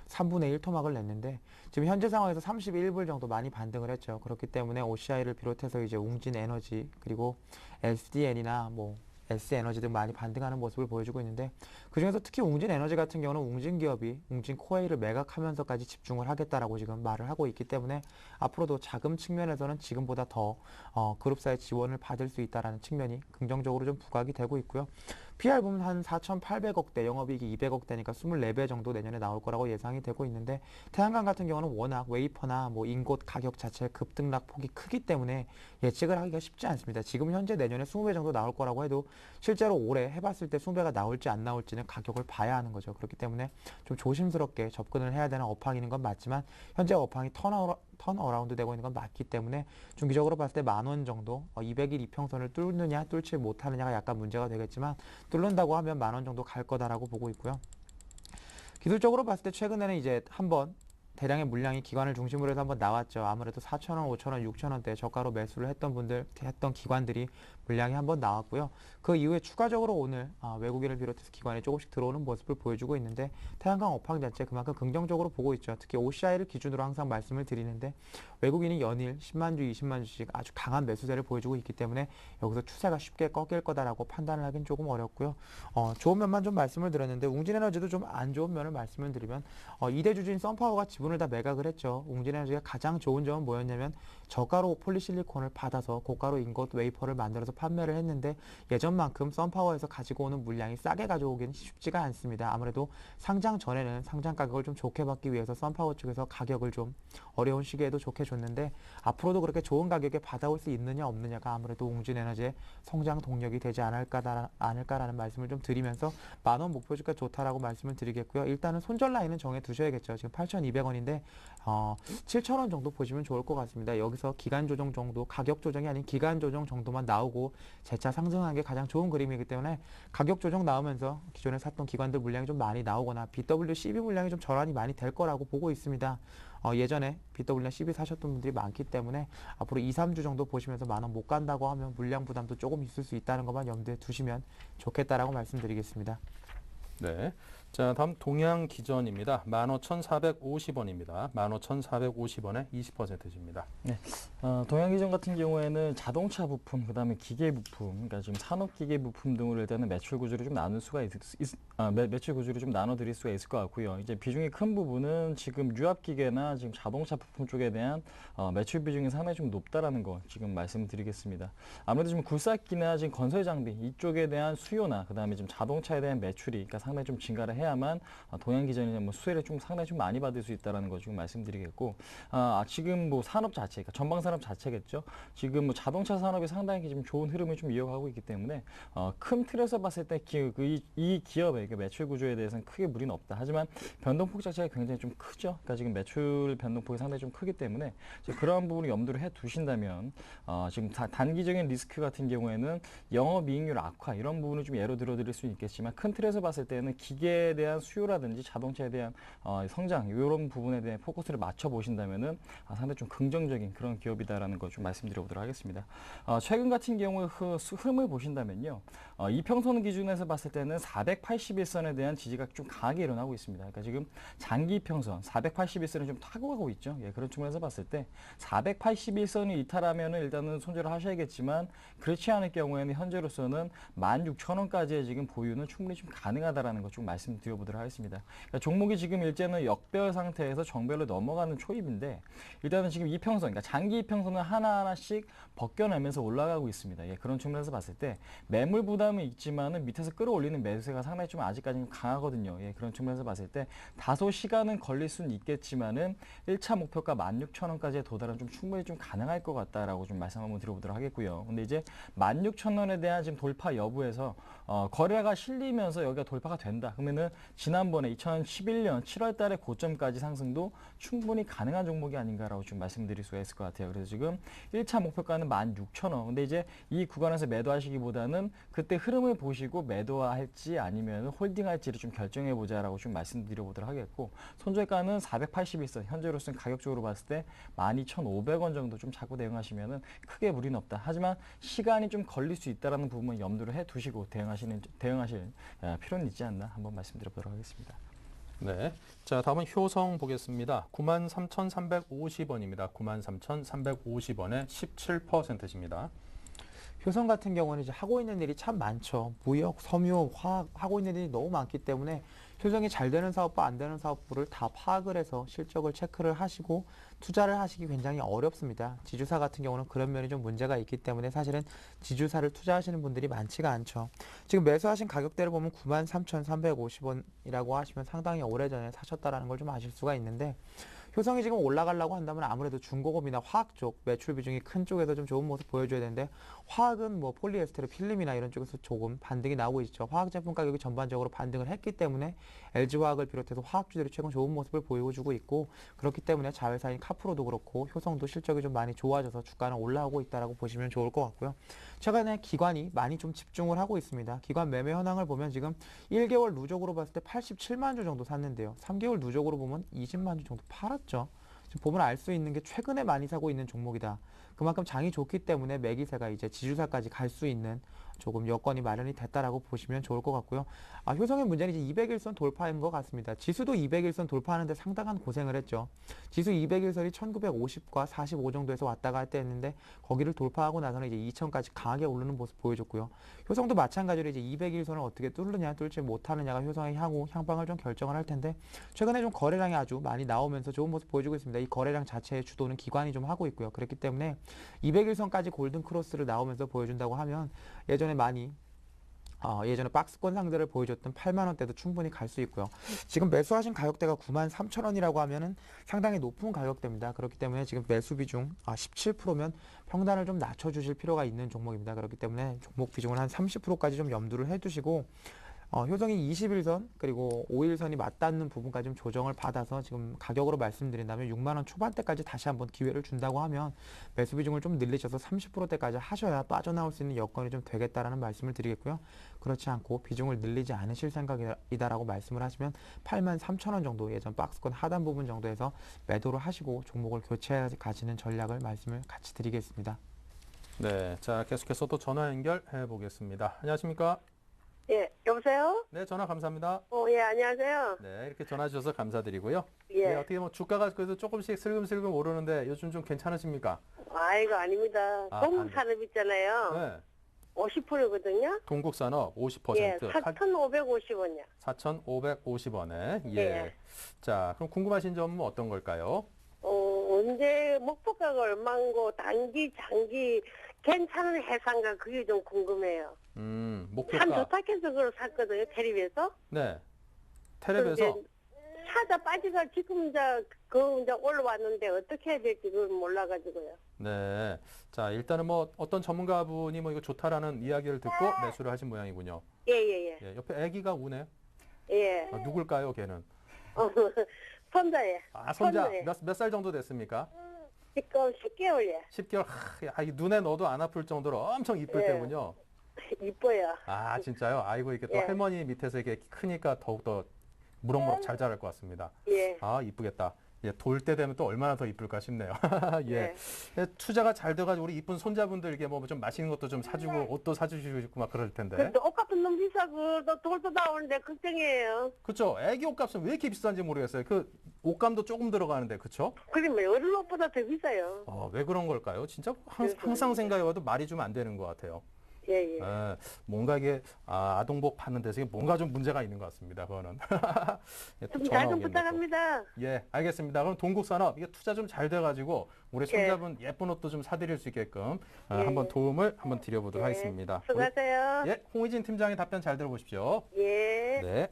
Speaker 4: 3분의 1 토막을 냈는데, 지금 현재 상황에서 31불 정도 많이 반등을 했죠. 그렇기 때문에 OCI를 비롯해서 이제 웅진에너지 그리고 SDN이나 뭐 S에너지 등 많이 반등하는 모습을 보여주고 있는데, 그중에서 특히 웅진에너지 같은 경우는 웅진기업이 웅진코웨이를 매각하면서까지 집중을 하겠다라고 지금 말을 하고 있기 때문에 앞으로도 자금 측면에서는 지금보다 더 그룹사의 지원을 받을 수 있다는 측면이 긍정적으로 좀 부각이 되고 있고요. PR 보면 한 4,800억대, 영업이익이 200억대니까 24배 정도 내년에 나올 거라고 예상이 되고 있는데, 태양광 같은 경우는 워낙 웨이퍼나 뭐 인곳 가격 자체의 급등락 폭이 크기 때문에 예측을 하기가 쉽지 않습니다. 지금 현재 내년에 20배 정도 나올 거라고 해도 실제로 올해 해봤을 때 20배가 나올지 안 나올지는 가격을 봐야 하는 거죠. 그렇기 때문에 좀 조심스럽게 접근을 해야 되는 업황인 건 맞지만, 현재 업황이 턴어라운드 되고 있는 건 맞기 때문에 중기적으로 봤을 때 10,000원 정도, 200일 이평선을 뚫느냐 뚫지 못하느냐가 약간 문제가 되겠지만, 뚫는다고 하면 10,000원 정도 갈 거다라고 보고 있고요. 기술적으로 봤을 때 최근에는 이제 한번 대량의 물량이 기관을 중심으로 해서 한번 나왔죠. 아무래도 4,000원, 5,000원, 6,000원대 저가로 매수를 했던 기관들이 물량이 한번 나왔고요. 그 이후에 추가적으로 오늘 외국인을 비롯해서 기관이 조금씩 들어오는 모습을 보여주고 있는데, 태양광 업황 자체 그만큼 긍정적으로 보고 있죠. 특히 OCI를 기준으로 항상 말씀을 드리는데, 외국인이 연일 10만 주, 20만 주씩 아주 강한 매수세를 보여주고 있기 때문에 여기서 추세가 쉽게 꺾일 거다라고 판단을 하긴 조금 어렵고요. 좋은 면만 좀 말씀을 드렸는데, 웅진에너지도 좀 안 좋은 면을 말씀을 드리면, 2대 주주인 썬파워가 지분을 다 매각을 했죠. 웅진에너지가 가장 좋은 점은 뭐였냐면 저가로 폴리실리콘을 받아서 고가로 인got 웨이퍼를 만들어서 판매를 했는데 예전만큼 썬파워에서 가지고 오는 물량이 싸게 가져오기는 쉽지가 않습니다. 아무래도 상장 전에는 상장 가격을 좀 좋게 받기 위해서 썬파워 쪽에서 가격을 좀 어려운 시기에도 좋게 줬는데 앞으로도 그렇게 좋은 가격에 받아올 수 있느냐 없느냐가 아무래도 웅진에너지의 성장 동력이 되지 않을까라는 말씀을 좀 드리면서 만원 목표 주가 좋다라고 말씀을 드리겠고요. 일단은 손절 라인은 정해 두셔야겠죠. 지금 8,200원인데 7,000원 정도 보시면 좋을 것 같습니다. 여기서 기간 조정 정도, 가격 조정이 아닌 기간 조정 정도만 나오고 재차 상승하는 게 가장 좋은 그림이기 때문에 가격 조정 나오면서 기존에 샀던 기관들 물량이 좀 많이 나오거나 BWCB 물량이 좀 전환이 많이 될 거라고 보고 있습니다. 예전에 BW나 CB 사셨던 분들이 많기 때문에 앞으로 2, 3주 정도 보시면서 만원 못 간다고 하면 물량 부담도 조금 있을 수 있다는 것만 염두에 두시면 좋겠다라고 말씀드리겠습니다.
Speaker 1: 네. 자, 다음 동양기전입니다. 15,450원입니다. 15,450원에 20%입니다.
Speaker 5: 네. 동양기전 같은 경우에는 자동차 부품, 그다음에 기계 부품, 그러니까 지금 산업기계 부품 등으로 일단은 매출 구조를 좀 나눌 수가 매출 구조를 좀 나눠드릴 수가 있을 것 같고요. 이제 비중이 큰 부분은 지금 유압기계나 지금 자동차 부품 쪽에 대한 매출 비중이 상당히 좀 높다라는 거 지금 말씀드리겠습니다. 아무래도 지금 굴삭기나 지금 건설 장비 이쪽에 대한 수요나 그다음에 지금 자동차에 대한 매출이 그러니까 상당히 좀 증가를 해야만 동양기전이 뭐 수혜를 좀 상당히 좀 많이 받을 수 있다라는 거 지금 말씀드리겠고, 지금 뭐 산업 자체, 그러니까 전방 산업 자체겠죠. 지금 뭐 자동차 산업이 상당히 좀 좋은 흐름을 좀 이어가고 있기 때문에 큰 틀에서 봤을 때 이 기업의 매출 구조에 대해서는 크게 무리는 없다. 하지만 변동폭 자체가 굉장히 좀 크죠. 그러니까 지금 매출 변동폭이 상당히 좀 크기 때문에 그러한 부분을 염두를 해 두신다면 지금 단기적인 리스크 같은 경우에는 영업이익률 악화 이런 부분을 좀 예로 들어드릴 수 있겠지만 큰 틀에서 봤을 때는 기계에 대한 수요라든지 자동차에 대한 성장 이런 부분에 대한 포커스를 맞춰 보신다면은 상당히 좀 긍정적인 그런 기업이다라는 거 좀 말씀드려보도록 하겠습니다. 최근 같은 경우에 흐름을 보신다면요, 이평선 기준에서 봤을 때는 481선에 대한 지지가 좀 강하게 일어나고 있습니다. 그러니까 지금 장기 이평선 481선을 좀 타고 가고 있죠. 예, 그런 측면에서 봤을 때 481선이 이탈하면은 일단은 손절을 하셔야겠지만 그렇지 않을 경우에는 현재로서는 16,000원까지의 지금 보유는 충분히 좀 가능하다라는 거 좀 말씀드려보도록 하겠습니다. 그러니까 종목이 지금 일제는 역별 상태에서 정별로 넘어가는 초입인데 일단은 지금 이평선, 그러니까 장기 이평선을 하나하나씩 벗겨내면서 올라가고 있습니다. 예, 그런 측면에서 봤을 때 매물 부담은 있지만은 밑에서 끌어올리는 매수세가 상당히 좀 아직까지는 강하거든요. 예, 그런 측면에서 봤을 때 다소 시간은 걸릴 수는 있겠지만은 1차 목표가 16,000원까지의 도달은 좀 충분히 좀 가능할 것 같다라고 좀 말씀 한번 드려보도록 하겠고요. 근데 이제 16,000원에 대한 지금 돌파 여부에서 거래가 실리면서 여기가 돌파가 된다. 그러면은 지난번에 2011년 7월 달에 고점까지 상승도 충분히 가능한 종목이 아닌가라고 좀 말씀드릴 수가 있을 것 같아요. 그래서 지금 1차 목표가는 16,000원. 근데 이제 이 구간에서 매도하시기보다는 그때 흐름을 보시고 매도할지 아니면 홀딩할지를 좀 결정해 보자라고 좀 말씀드려보도록 하겠고, 손절가는 481선. 현재로서는 가격적으로 봤을 때 12,500원 정도 좀 잡고 대응하시면은 크게 무리는 없다. 하지만 시간이 좀 걸릴 수 있다라는 부분을 염두를 해 두시고 대응하실 필요는 있지 않나 한번 말씀드려보도록 하겠습니다.
Speaker 1: 네. 자, 다음은 효성 보겠습니다. 93,350원입니다. 93,350원에 17%입니다.
Speaker 4: 효성 같은 경우는 이제 하고 있는 일이 참 많죠. 무역, 섬유, 화학 하고 있는 일이 너무 많기 때문에 효성이 잘 되는 사업부, 안 되는 사업부를 다 파악을 해서 실적을 체크를 하시고 투자를 하시기 굉장히 어렵습니다. 지주사 같은 경우는 그런 면이 좀 문제가 있기 때문에 사실은 지주사를 투자하시는 분들이 많지가 않죠. 지금 매수하신 가격대를 보면 93,350원이라고 하시면 상당히 오래전에 사셨다라는 걸 좀 아실 수가 있는데, 효성이 지금 올라가려고 한다면 아무래도 중고급이나 화학 쪽 매출 비중이 큰 쪽에서 좀 좋은 모습 보여줘야 되는데, 화학은 뭐 폴리에스테르, 필름이나 이런 쪽에서 조금 반등이 나오고 있죠. 화학 제품 가격이 전반적으로 반등을 했기 때문에 LG화학을 비롯해서 화학주들이 최근 좋은 모습을 보여주고 있고, 그렇기 때문에 자회사인 카프로도 그렇고 효성도 실적이 좀 많이 좋아져서 주가는 올라오고 있다라고 보시면 좋을 것 같고요. 최근에 기관이 많이 좀 집중을 하고 있습니다. 기관 매매 현황을 보면 지금 1개월 누적으로 봤을 때 87만 주 정도 샀는데요. 3개월 누적으로 보면 20만 주 정도 팔았죠. 지금 보면 알 수 있는 게 최근에 많이 사고 있는 종목이다. 그만큼 장이 좋기 때문에 매기세가 이제 지주사까지 갈 수 있는 조금 여건이 마련이 됐다라고 보시면 좋을 것 같고요. 효성의 문제는 이제 200일선 돌파인 것 같습니다. 지수도 200일선 돌파하는데 상당한 고생을 했죠. 지수 200일선이 1950과 45 정도에서 왔다 갔다 했는데 거기를 돌파하고 나서는 이제 2000까지 강하게 오르는 모습 보여줬고요. 효성도 마찬가지로 이제 200일선을 어떻게 뚫느냐 뚫지 못하느냐가 효성의 향후 향방을 좀 결정을 할 텐데 최근에 좀 거래량이 아주 많이 나오면서 좋은 모습 보여주고 있습니다. 이 거래량 자체의 주도는 기관이 좀 하고 있고요. 그렇기 때문에 200일선까지 골든 크로스를 나오면서 보여준다고 하면 예전에 많이 예전에 박스권 상대를 보여줬던 8만 원대도 충분히 갈 수 있고요. 지금 매수하신 가격대가 93,000원이라고 하면은 상당히 높은 가격대입니다. 그렇기 때문에 지금 매수 비중 17%면 평단을 좀 낮춰주실 필요가 있는 종목입니다. 그렇기 때문에 종목 비중을 한 30%까지 좀 염두를 해두시고 효성이 21선 그리고 5일선이 맞닿는 부분까지 좀 조정을 받아서 지금 가격으로 말씀드린다면 6만 원 초반대까지 다시 한번 기회를 준다고 하면 매수 비중을 좀 늘리셔서 30%대까지 하셔야 빠져나올 수 있는 여건이 좀 되겠다라는 말씀을 드리겠고요. 그렇지 않고 비중을 늘리지 않으실 생각이다라고 말씀을 하시면 83,000원 정도 예전 박스권 하단 부분 정도에서 매도를 하시고 종목을 교체해 가시는 전략을 말씀을 같이 드리겠습니다.
Speaker 1: 네, 자 계속해서 또 전화 연결해 보겠습니다. 안녕하십니까?
Speaker 6: 예, 여보세요?
Speaker 1: 네, 전화 감사합니다.
Speaker 6: 예, 안녕하세요.
Speaker 1: 네, 이렇게 전화 주셔서 감사드리고요.
Speaker 6: 예.
Speaker 1: 네, 어떻게 뭐 주가가 그래도 조금씩 슬금슬금 오르는데 요즘 좀 괜찮으십니까?
Speaker 6: 아이고, 아닙니다. 동국산업 있잖아요.
Speaker 1: 네,
Speaker 6: 50%거든요.
Speaker 1: 동국산업 50%.
Speaker 6: 예, 4,550원이요.
Speaker 1: 4,550원에. 예.
Speaker 6: 예.
Speaker 1: 자, 그럼 궁금하신 점은 어떤 걸까요?
Speaker 6: 언제 목표가가 얼마인고, 단기, 장기, 괜찮은 해상가 그게 좀 궁금해요. 참
Speaker 1: 목표가.
Speaker 6: 좋다 해서 그걸 샀거든요, 텔레비에서.
Speaker 1: 네. 텔레비에서.
Speaker 6: 사다 빠지가 지금 이제 올라왔는데 어떻게 해야 될지 그걸 몰라가지고요.
Speaker 1: 네. 자, 일단은 뭐 어떤 전문가분이 뭐 이거 좋다라는 이야기를 듣고 매수를 하신 모양이군요.
Speaker 6: 예.
Speaker 1: 예, 옆에 아기가 우네요.
Speaker 6: 예.
Speaker 1: 누굴까요, 걔는?
Speaker 6: 손자예.
Speaker 1: 손자.
Speaker 6: 손자예.
Speaker 1: 몇 살 정도 됐습니까?
Speaker 6: 지금 10개월이야.
Speaker 1: 10개월. 이 눈에 넣어도 안 아플 정도로 엄청 이쁠
Speaker 6: 예.
Speaker 1: 때군요.
Speaker 6: 이뻐요.
Speaker 1: 아, 진짜요? 아이고, 이게 또
Speaker 6: 예.
Speaker 1: 할머니 밑에서 이게 크니까 더욱더 무럭무럭 잘 자랄 것 같습니다.
Speaker 6: 예.
Speaker 1: 아, 이쁘겠다. 예, 돌 때 되면 또 얼마나 더 이쁠까 싶네요. 예.
Speaker 6: 예.
Speaker 1: 투자가 잘 돼가지고 우리 이쁜 손자분들에게 뭐 좀 맛있는 것도 좀 사주고 옷도 사주시고 싶고 막 그럴 텐데.
Speaker 6: 근데 옷값은 너무 비싸고 또 돌도 나오는데 걱정이에요.
Speaker 1: 그쵸? 애기 옷값은 왜 이렇게 비싼지 모르겠어요. 그 옷감도 조금 들어가는데, 그쵸?
Speaker 6: 그러면 어른 옷보다 더 비싸요.
Speaker 1: 왜 그런 걸까요? 진짜
Speaker 6: 그래서
Speaker 1: 항상 생각해봐도 말이 좀 안 되는 것 같아요.
Speaker 6: 예.
Speaker 1: 뭔가 이게 아동복 파는 데서 이게 뭔가 좀 문제가 있는 것 같습니다. 그거는. 예, 또
Speaker 6: 좀
Speaker 1: 전화
Speaker 6: 잘 좀
Speaker 1: 오겠네, 또.
Speaker 6: 부탁합니다.
Speaker 1: 예, 알겠습니다. 그럼 동국산업 이게 투자 좀 잘 돼가지고 우리 손자분 예쁜 옷도 좀 사드릴 수 있게끔 한번 도움을 한번 드려보도록 하겠습니다.
Speaker 6: 수고하세요.
Speaker 1: 예, 홍희진 팀장의 답변 잘 들어보십시오.
Speaker 6: 예.
Speaker 1: 네.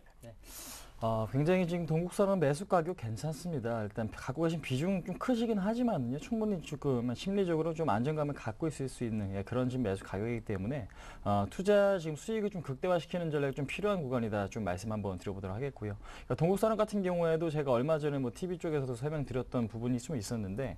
Speaker 5: 굉장히 지금 동국산업 매수 가격 괜찮습니다. 일단 갖고 계신 비중 좀 크시긴 하지만요. 충분히 조금 심리적으로 좀 안정감을 갖고 있을 수 있는 그런 지금 매수 가격이기 때문에 투자 지금 수익을 좀 극대화시키는 전략이 좀 필요한 구간이다. 좀 말씀 한번 드려보도록 하겠고요. 그러니까 동국산업 같은 경우에도 제가 얼마 전에 뭐 TV 쪽에서도 설명드렸던 부분이 좀 있었는데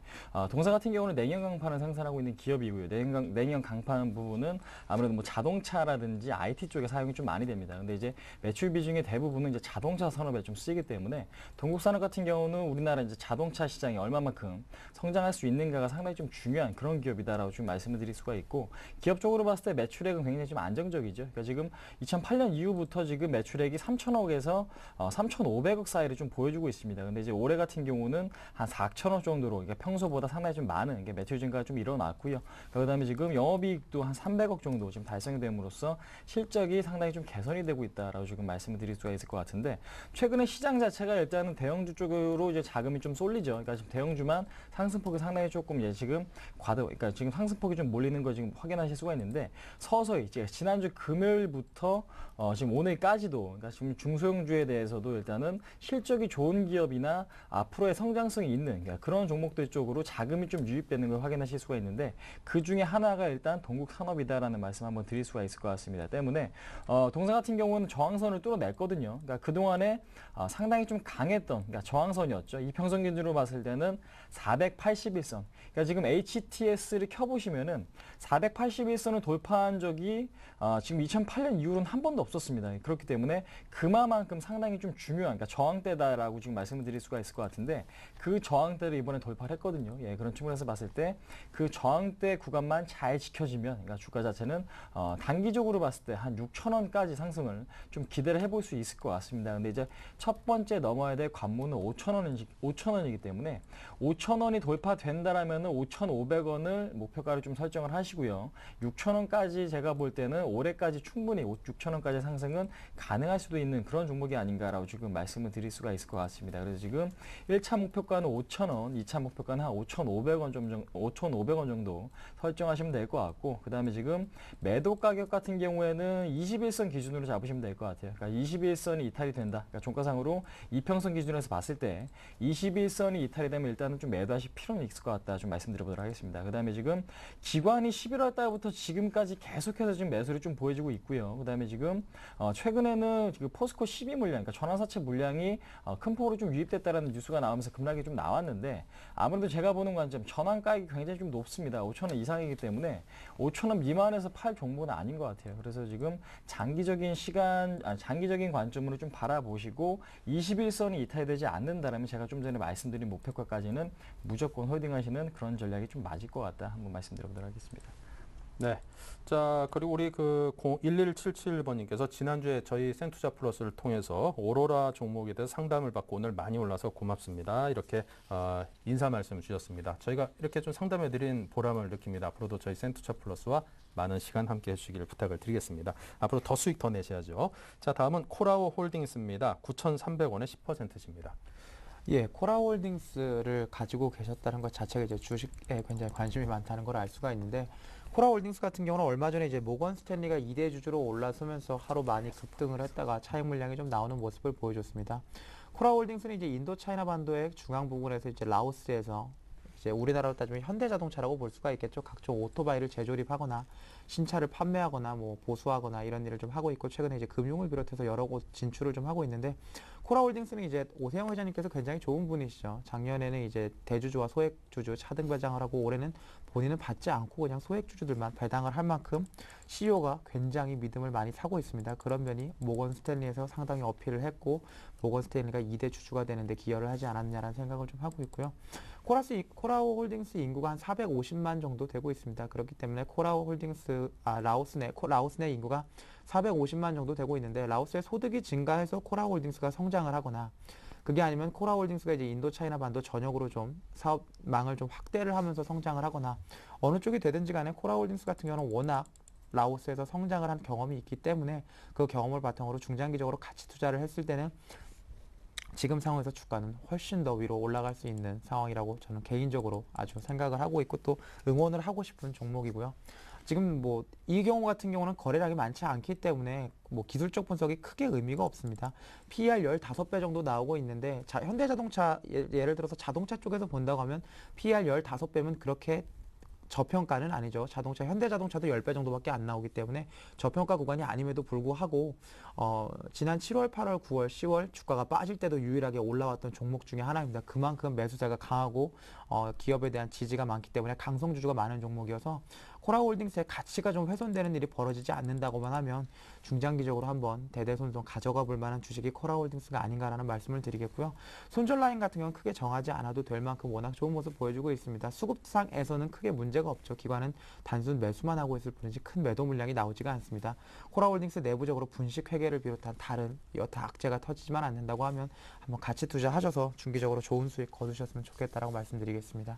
Speaker 5: 동사 같은 경우는 냉연 강판을 생산하고 있는 기업이고요. 냉연 강판 부분은 아무래도 뭐 자동차라든지 IT 쪽에 사용이 좀 많이 됩니다. 근데 이제 매출 비중의 대부분은 이제 자동차 산업에 좀 쓰이기 때문에 동국산업 같은 경우는 우리나라 이제 자동차 시장이 얼마만큼 성장할 수 있는가가 상당히 좀 중요한 그런 기업이다라고 좀 말씀을 드릴 수가 있고 기업적으로 봤을 때 매출액은 굉장히 좀 안정적이죠. 그러니까 지금 2008년 이후부터 지금 매출액이 3천억에서 3,500억 사이를 좀 보여주고 있습니다. 근데 이제 올해 같은 경우는 한 4천억 정도로 그러니까 평소보다 상당히 좀 많은 매출 증가가 좀 일어났고요. 그다음에 지금 영업이익도 한 300억 정도 지금 달성됨으로써 실적이 상당히 좀 개선이 되고 있다라고 지금 말씀을 드릴 수가 있을 것 같은데 최근에 시장 자체가 일단은 대형주 쪽으로 이제 자금이 좀 쏠리죠. 그러니까 지금 대형주만 상승폭이 상당히 조금 지금 그러니까 지금 상승폭이 좀 몰리는 거 지금 확인하실 수가 있는데 서서히 이제 지난주 금요일부터 지금 오늘까지도 그러니까 지금 중소형주에 대해서도 일단은 실적이 좋은 기업이나 앞으로의 성장성이 있는 그러니까 그런 종목들 쪽으로 자금이 좀 유입되는 걸 확인하실 수가 있는데 그 중에 하나가 일단 동국산업이다라는 말씀 한번 드릴 수가 있을 것 같습니다. 때문에 동사 같은 경우는 저항선을 뚫어냈거든요. 그러니까 그동안에 때문에 상당히 좀 강했던, 그러니까 저항선이었죠. 이평선 기준으로 봤을 때는 481선. 그러니까 지금 HTS를 켜보시면은 481선을 돌파한 적이 지금 2008년 이후로는 한 번도 없었습니다. 그렇기 때문에 그만큼 상당히 좀 중요한, 그러니까 저항대다라고 지금 말씀을 드릴 수가 있을 것 같은데 그 저항대를 이번에 돌파를 했거든요. 예, 그런 측면에서 봤을 때 그 저항대 구간만 잘 지켜지면, 그러니까 주가 자체는 단기적으로 봤을 때 한 6,000원까지 상승을 좀 기대를 해볼 수 있을 것 같습니다. 근데 이제 첫 번째 넘어야 될 관문은 5,000원이기 때문에 5,000원이 돌파된다라면은 5,500원을 목표가를 좀 설정을 하시고요. 6,000원까지 제가 볼 때는 올해까지 충분히 6,000원까지 상승은 가능할 수도 있는 그런 종목이 아닌가라고 지금 말씀을 드릴 수가 있을 것 같습니다. 그래서 지금 1차 목표가는 5,000원, 2차 목표가는 한 5,500원 정도 설정하시면 될 것 같고, 그 다음에 지금 매도 가격 같은 경우에는 21선 기준으로 잡으시면 될 것 같아요. 그러니까 21선이 이탈이 된다. 그러니까 종가상으로 이평선 기준에서 봤을 때 21선이 이탈이 되면 일단은 좀 매도하실 필요는 있을 것 같다. 좀 말씀드려보도록 하겠습니다. 그 다음에 지금 기관이 11월 달부터 지금까지 계속해서 지금 매수를 좀 보여주고 있고요. 그 다음에 지금 최근에는 지금 포스코 12 물량, 그러니까 전환사채 물량이 큰 폭으로 좀 유입됐다라는 뉴스가 나오면서 급락이 좀 나왔는데, 아무래도 제가 보는 관점 전환가액이 굉장히 좀 높습니다. 5,000원 이상이기 때문에 5,000원 미만에서 팔 종목은 아닌 것 같아요. 그래서 지금 장기적인 관점으로 좀 바라보시고 21선이 이탈되지 않는다라면 제가 좀 전에 말씀드린 목표가까지는 무조건 홀딩하시는 그런 전략이 좀 맞을 것 같다. 한번 말씀드려보도록 하겠습니다.
Speaker 1: 네. 자, 그리고 우리 그 1177번님께서 지난주에 저희 센투자 플러스를 통해서 오로라 종목에 대해서 상담을 받고 오늘 많이 올라서 고맙습니다. 이렇게 인사 말씀 주셨습니다. 저희가 이렇게 좀 상담해 드린 보람을 느낍니다. 앞으로도 저희 센투자 플러스와 많은 시간 함께 해주시기를 부탁을 드리겠습니다. 앞으로 더 수익 더 내셔야죠. 자, 다음은 코라오 홀딩스입니다. 9,300원에 10%입니다.
Speaker 4: 예, 코라홀딩스를 가지고 계셨다는 것 자체가 이제 주식에 굉장히 관심이 많다는 걸 알 수가 있는데, 코라홀딩스 같은 경우는 얼마 전에 이제 모건 스탠리가 2대 주주로 올라서면서 하루 많이 급등을 했다가 차익 물량이 좀 나오는 모습을 보여줬습니다. 코라홀딩스는 이제 인도 차이나 반도의 중앙 부분에서 이제 라오스에서 이제 우리나라로 따지면 현대자동차라고 볼 수가 있겠죠. 각종 오토바이를 재조립하거나 신차를 판매하거나 뭐 보수하거나 이런 일을 좀 하고 있고, 최근에 이제 금융을 비롯해서 여러 곳 진출을 좀 하고 있는데, 코라홀딩스는 이제 오세영 회장님께서 굉장히 좋은 분이시죠. 작년에는 이제 대주주와 소액주주 차등 배당을 하고, 올해는 본인은 받지 않고 그냥 소액주주들만 배당을 할 만큼 CEO가 굉장히 믿음을 많이 사고 있습니다. 그런 면이 모건 스탠리에서 상당히 어필을 했고, 모건 스탠리가 2대 주주가 되는데 기여를 하지 않았냐라는 생각을 좀 하고 있고요. 코라홀딩스 인구가 한 450만 정도 되고 있습니다. 그렇기 때문에 라오스 내 인구가 450만 정도 되고 있는데, 라오스의 소득이 증가해서 코라홀딩스가 성장을 하거나, 그게 아니면 코라홀딩스가 이제 인도 차이나 반도 전역으로 좀 사업망을 좀 확대를 하면서 성장을 하거나, 어느 쪽이 되든지 간에 코라홀딩스 같은 경우는 워낙 라오스에서 성장을 한 경험이 있기 때문에 그 경험을 바탕으로 중장기적으로 가치 투자를 했을 때는 지금 상황에서 주가는 훨씬 더 위로 올라갈 수 있는 상황이라고 저는 개인적으로 아주 생각을 하고 있고, 또 응원을 하고 싶은 종목이고요. 지금 뭐 이 경우 같은 경우는 거래량이 많지 않기 때문에 뭐 기술적 분석이 크게 의미가 없습니다. PER 15배 정도 나오고 있는데, 현대자동차 예를 들어서 자동차 쪽에서 본다고 하면 PER 15배면 그렇게 저평가는 아니죠. 현대자동차도 10배 정도밖에 안 나오기 때문에 저평가 구간이 아님에도 불구하고 지난 7월, 8월, 9월, 10월 주가가 빠질 때도 유일하게 올라왔던 종목 중에 하나입니다. 그만큼 매수세가 강하고 기업에 대한 지지가 많기 때문에 강성주주가 많은 종목이어서, 코라홀딩스의 가치가 좀 훼손되는 일이 벌어지지 않는다고만 하면 중장기적으로 한번 대대손손 가져가 볼 만한 주식이 코라홀딩스가 아닌가라는 말씀을 드리겠고요. 손절 라인 같은 경우는 크게 정하지 않아도 될 만큼 워낙 좋은 모습 보여주고 있습니다. 수급상에서는 크게 문제가 없죠. 기관은 단순 매수만 하고 있을 뿐이지 큰 매도 물량이 나오지가 않습니다. 코라홀딩스 내부적으로 분식 회계를 비롯한 다른 여타 악재가 터지지만 않는다고 하면 한번 같이 투자하셔서 중기적으로 좋은 수익 거두셨으면 좋겠다라고 말씀드리겠습니다.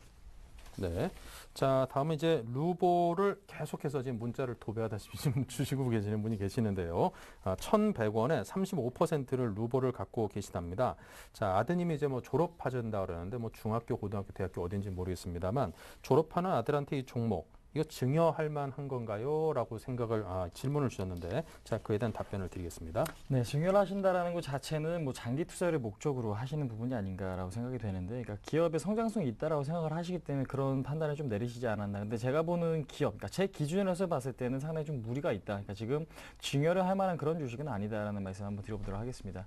Speaker 1: 네. 자, 다음은 이제 루보를 계속해서 지금 문자를 도배하다시피 지금 주시고 계시는 분이 계시는데요. 1,100원에 35%를 루보를 갖고 계시답니다. 자, 아드님이 이제 뭐 졸업하신다 그러는데 뭐 중학교, 고등학교, 대학교 어딘지 모르겠습니다만 졸업하는 아들한테 이 종목 이거 증여할 만한 건가요? 라고 질문을 주셨는데 자, 그에 대한 답변을 드리겠습니다.
Speaker 5: 네, 증여를 하신다라는 것 자체는 뭐 장기 투자를 목적으로 하시는 부분이 아닌가라고 생각이 되는데, 그러니까 기업의 성장성이 있다라고 생각을 하시기 때문에 그런 판단을 좀 내리시지 않았나. 근데 제가 보는 기업, 그러니까 제 기준에서 봤을 때는 상당히 좀 무리가 있다. 그러니까 지금 증여를 할 만한 그런 주식은 아니다라는 말씀 한번 드려보도록 하겠습니다.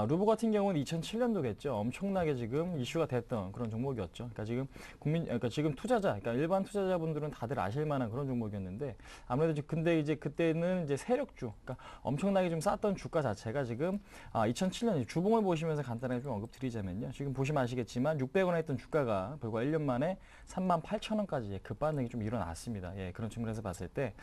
Speaker 5: 루보 같은 경우는 2007년도겠죠. 엄청나게 지금 이슈가 됐던 그런 종목이었죠. 그러니까 지금 그러니까 지금 투자자, 그러니까 일반 투자자분들은 다들 아실 만한 그런 종목이었는데, 아무래도 근데 이제 그때는 이제 세력주, 그러니까 엄청나게 좀 쌌던 주가 자체가 지금 2007년 주봉을 보시면서 간단하게 좀 언급드리자면요. 지금 보시면 아시겠지만 600원 했던 주가가 불과 1년 만에 38,000원까지 급반등이 좀 일어났습니다. 예, 그런 측면에서 봤을 때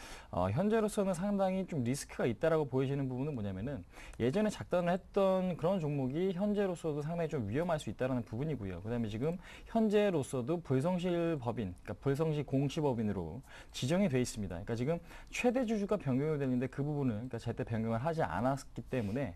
Speaker 5: 현재로서는 상당히 좀 리스크가 있다라고 보이시는 부분은 뭐냐면은, 예전에 작전을 했던 그런 종목이 현재로서도 상당히 좀 위험할 수 있다는 부분이고요. 그다음에 지금 현재로서도 불성실 법인, 그러니까 불성실 공시법인으로 지정이 돼 있습니다. 그러니까 지금 최대 주주가 변경이 되는데 그 부분은 그러니까 제때 변경을 하지 않았기 때문에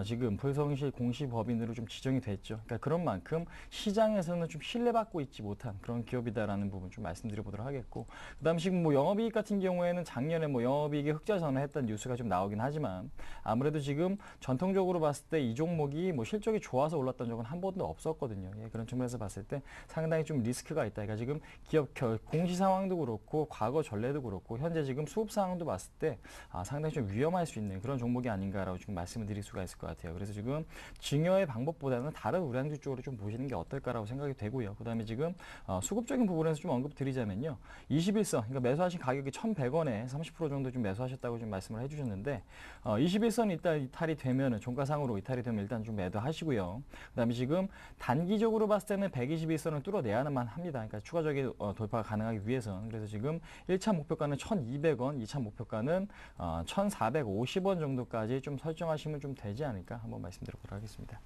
Speaker 5: 지금 불성실 공시법인으로 좀 지정이 됐죠. 그러니까 그런 만큼 시장에서는 좀 신뢰받고 있지 못한 그런 기업이다라는 부분 좀 말씀드려 보도록 하겠고, 그다음 지금 뭐 영업이익 같은 경우에는 작년에 뭐 영업이익이 흑자 전환했던 뉴스가 좀 나오긴 하지만, 아무래도 지금 전통적으로 봤을 때 이 종목이 뭐 실적이 좋아서 올랐던 적은 한 번도 없었거든요. 예, 그런 측면에서 봤을 때 상당히 좀 리스크가 있다. 그러니까 지금 기업 공시 상황도 그렇고 과거 전례도 그렇고 현재 지금 수급 상황도 봤을 때 상당히 좀 위험할 수 있는 그런 종목이 아닌가라고 지금 말씀을 드릴 수가 있을 것 같아요. 그래서 지금 증여의 방법보다는 다른 우량주 쪽으로 좀 보시는 게 어떨까라고 생각이 되고요. 그다음에 지금 수급적인 부분에서 좀 언급드리자면요. 21선, 그러니까 매수하신 가격이 1,100원에 30% 정도 좀 매수하셨다고 좀 말씀을 해주셨는데, 21선 이탈이 되면은 종가상으로 이탈이 되면 일단 좀 매도하시고요. 그다음에 지금 단기적으로 봤을 때는 121선을 뚫어내야만 합니다. 그러니까 추가적인 돌파가 가능하기 위해서는. 그래서 지금 1차 목표가는 1,200원, 2차 목표가는 1,450원 정도까지 좀 설정하시면 좀 되지 않을까 한번 말씀드려보도록 하겠습니다.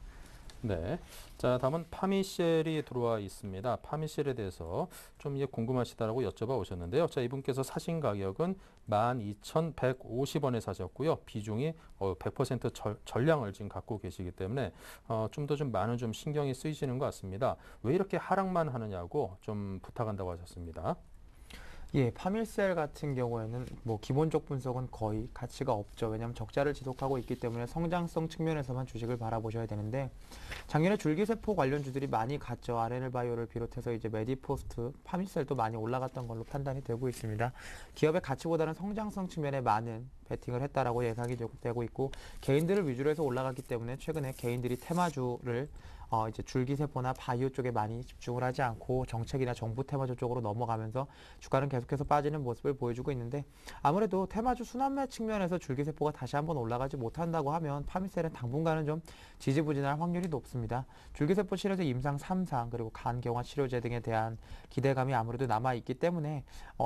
Speaker 1: 네. 자, 다음은 파미셀이 들어와 있습니다. 파미셀에 대해서 좀 궁금하시다라고 여쭤봐 오셨는데요. 자, 이분께서 사신 가격은 12,150원에 사셨고요. 비중이 100% 전량을 지금 갖고 계시기 때문에 좀 더 좀 많은 좀 신경이 쓰이시는 것 같습니다. 왜 이렇게 하락만 하느냐고 좀 부탁한다고 하셨습니다.
Speaker 4: 예, 파밀셀 같은 경우에는 뭐 기본적 분석은 거의 가치가 없죠. 왜냐하면 적자를 지속하고 있기 때문에 성장성 측면에서만 주식을 바라보셔야 되는데, 작년에 줄기세포 관련주들이 많이 갔죠. RNL바이오를 비롯해서 이제 메디포스트, 파밀셀도 많이 올라갔던 걸로 판단이 되고 있습니다. 기업의 가치보다는 성장성 측면에 많은 베팅을 했다라고 예상이 되고 있고, 개인들을 위주로 해서 올라갔기 때문에 최근에 개인들이 테마주를 이제 줄기세포나 바이오 쪽에 많이 집중을 하지 않고 정책이나 정부 테마주 쪽으로 넘어가면서 주가는 계속해서 빠지는 모습을 보여주고 있는데, 아무래도 테마주 순환매 측면에서 줄기세포가 다시 한번 올라가지 못한다고 하면 파미셀은 당분간은 좀 지지부진할 확률이 높습니다. 줄기세포 치료제 임상 3상 그리고 간경화 치료제 등에 대한 기대감이 아무래도 남아있기 때문에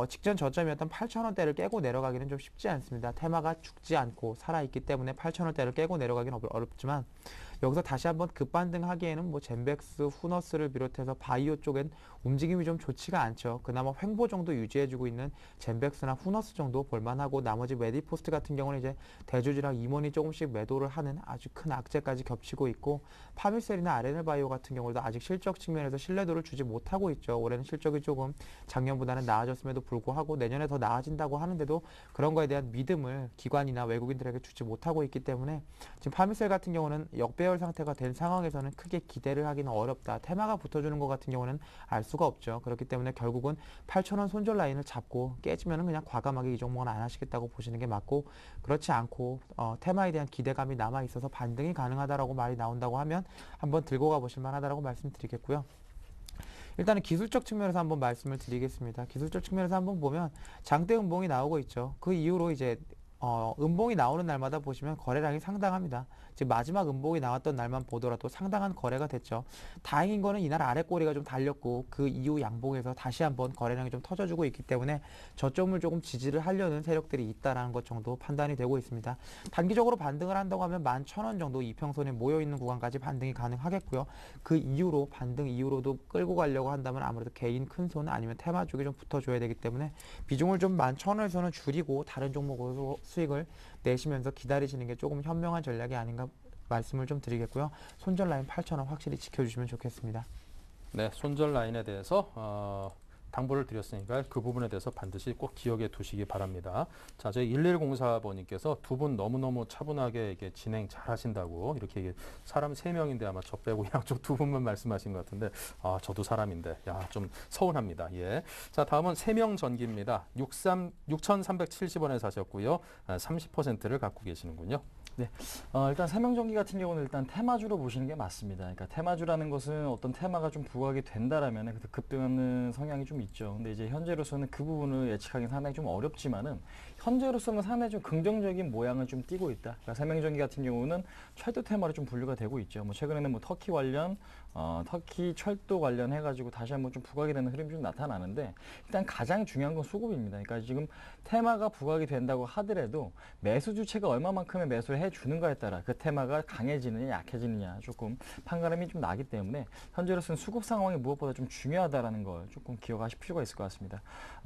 Speaker 4: 직전 저점이었던 8,000원대를 깨고 내려가기는 좀 쉽지 않습니다. 테마가 죽지 않고 살아있기 때문에 8,000원대를 깨고 내려가기는 어렵지만, 여기서 다시 한번 급반등하기에는 뭐 젠백스, 후너스를 비롯해서 바이오 쪽엔 움직임이 좀 좋지가 않죠. 그나마 횡보 정도 유지해주고 있는 젠백스나 후너스 정도 볼만하고, 나머지 메디포스트 같은 경우는 이제 대주주랑 임원이 조금씩 매도를 하는 아주 큰 악재까지 겹치고 있고, 파밀셀이나 RNL바이오 같은 경우도 아직 실적 측면에서 신뢰도를 주지 못하고 있죠. 올해는 실적이 조금 작년보다는 나아졌음에도 불구하고 내년에 더 나아진다고 하는데도 그런 거에 대한 믿음을 기관이나 외국인들에게 주지 못하고 있기 때문에 지금 파밀셀 같은 경우는 역배열 상태가 된 상황에서는 크게 기대를 하기는 어렵다. 테마가 붙어주는 것 같은 경우는 알 수가 없죠. 그렇기 때문에 결국은 8,000원 손절 라인을 잡고 깨지면은 그냥 과감하게 이 종목은 안 하시겠다고 보시는 게 맞고, 그렇지 않고 테마에 대한 기대감이 남아 있어서 반등이 가능하다라고 말이 나온다고 하면 한번 들고 가보실 만하다라고 말씀드리겠고요. 일단은 기술적 측면에서 한번 말씀을 드리겠습니다. 기술적 측면에서 한번 보면 장대 음봉이 나오고 있죠. 그 이후로 이제 음봉이 나오는 날마다 보시면 거래량이 상당합니다. 지금 마지막 음봉이 나왔던 날만 보더라도 상당한 거래가 됐죠. 다행인 거는 이날 아래 꼬리가 좀 달렸고 그 이후 양봉에서 다시 한번 거래량이 좀 터져주고 있기 때문에 저점을 조금 지지를 하려는 세력들이 있다라는 것 정도 판단이 되고 있습니다. 단기적으로 반등을 한다고 하면 11,000원 정도 이평선에 모여있는 구간까지 반등이 가능하겠고요. 그 이후로 반등 이후로도 끌고 가려고 한다면 아무래도 개인 큰손 아니면 테마 쪽에 좀 붙어줘야 되기 때문에 비중을 좀 11,000원에서는 줄이고 다른 종목으로 수익을 내시면서 기다리시는 게 조금 현명한 전략이 아닌가 말씀을 좀 드리겠고요. 손절 라인 8,000원 확실히 지켜주시면 좋겠습니다.
Speaker 1: 네, 손절 라인에 대해서 당부를 드렸으니까 그 부분에 대해서 반드시 꼭 기억해 두시기 바랍니다. 자, 저희 1104번님께서 두 분 너무너무 차분하게 이게 진행 잘 하신다고 이렇게 사람 3명인데 아마 저 빼고 양쪽 두 분만 말씀하신 것 같은데 저도 사람인데 좀 서운합니다. 예. 자, 다음은 세명 전기입니다. 6,370원에 사셨고요. 30%를 갖고 계시는군요.
Speaker 5: 네, 일단 세명전기 같은 경우는 일단 테마주로 보시는 게 맞습니다. 그러니까 테마주라는 것은 어떤 테마가 좀 부각이 된다라면 급등하는 성향이 좀 있죠. 근데 이제 현재로서는 그 부분을 예측하기는 상당히 좀 어렵지만은 현재로서는 상당히 좀 긍정적인 모양을 좀 띠고 있다. 그러니까 세명전기 같은 경우는 철도 테마로 좀 분류가 되고 있죠. 뭐 최근에는 뭐 터키 관련, 터키 철도 관련해가지고 다시 한번 좀 부각이 되는 흐름이 좀 나타나는데 일단 가장 중요한 건 수급입니다. 그러니까 지금 테마가 부각이 된다고 하더라도 매수 주체가 얼마만큼의 매수를 해주는가에 따라 그 테마가 강해지느냐 약해지느냐 조금 판가름이 좀 나기 때문에 현재로서는 수급 상황이 무엇보다 좀 중요하다라는 걸 조금 기억하실 필요가 있을 것 같습니다.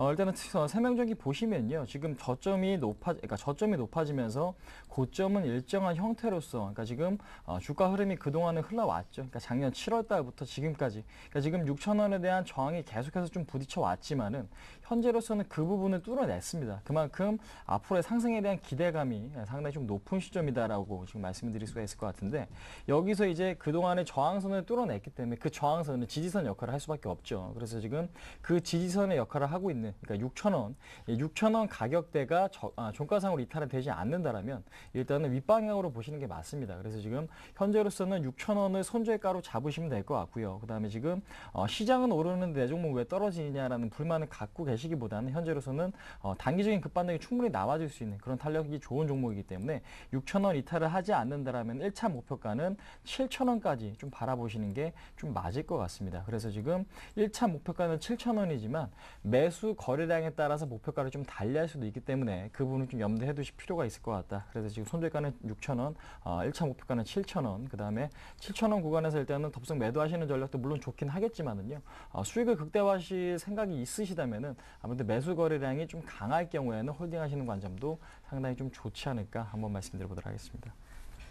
Speaker 5: 일단은 세명전기 보시면요, 지금 저점이 높아지면서 고점은 일정한 형태로서, 그러니까 지금 주가 흐름이 그동안은 흘러왔죠. 그러니까 작년 7월 달부터 지금까지, 그러니까 지금 6,000원에 대한 저항이 계속해서 좀 부딪혀 왔지만은 현재로서는 그 부분을 뚫어냈습니다. 그만큼 앞으로의 상승에 대한 기대감이 상당히 좀 높은 시점이다라고 지금 말씀을 드릴 수가 있을 것 같은데, 여기서 이제 그동안의 저항선을 뚫어냈기 때문에 그 저항선은 지지선 역할을 할 수밖에 없죠. 그래서 지금 그 지지선의 역할을 하고 있는, 그러니까 6,000원 가격대가 종가상으로 이탈이 되지 않는다라면 일단은 윗방향으로 보시는 게 맞습니다. 그래서 지금 현재로서는 6,000원을 손절가로 잡으시면 될 것 같고요. 그 다음에 지금 시장은 오르는데 내 종목 왜 떨어지냐라는 불만을 갖고 계시기보다는 현재로서는 단기적인 급반등이 충분히 나와줄 수 있는 그런 탄력이 좋은 종목이기 때문에 6,000원 이탈을 하지 않는다라면 1차 목표가는 7,000원까지 좀 바라보시는 게 좀 맞을 것 같습니다. 그래서 지금 1차 목표가는 7,000원이지만 매수 거래량에 따라서 목표가를 좀 달리할 수도 있기 때문에 그 부분을 좀 염두해 두실 필요가 있을 것 같다. 그래서 지금 손절가는 6,000원, 1차 목표가는 7,000원, 그 다음에 7,000원 구간에서 일단은 덥석 매도하시는 전략도 물론 좋긴 하겠지만은요, 수익을 극대화하실 생각이 있으시다면은 아무래도 매수 거래량이 좀 강할 경우에는 홀딩하시는 관점도 상당히 좀 좋지 않을까 한번 말씀드려보도록 하겠습니다.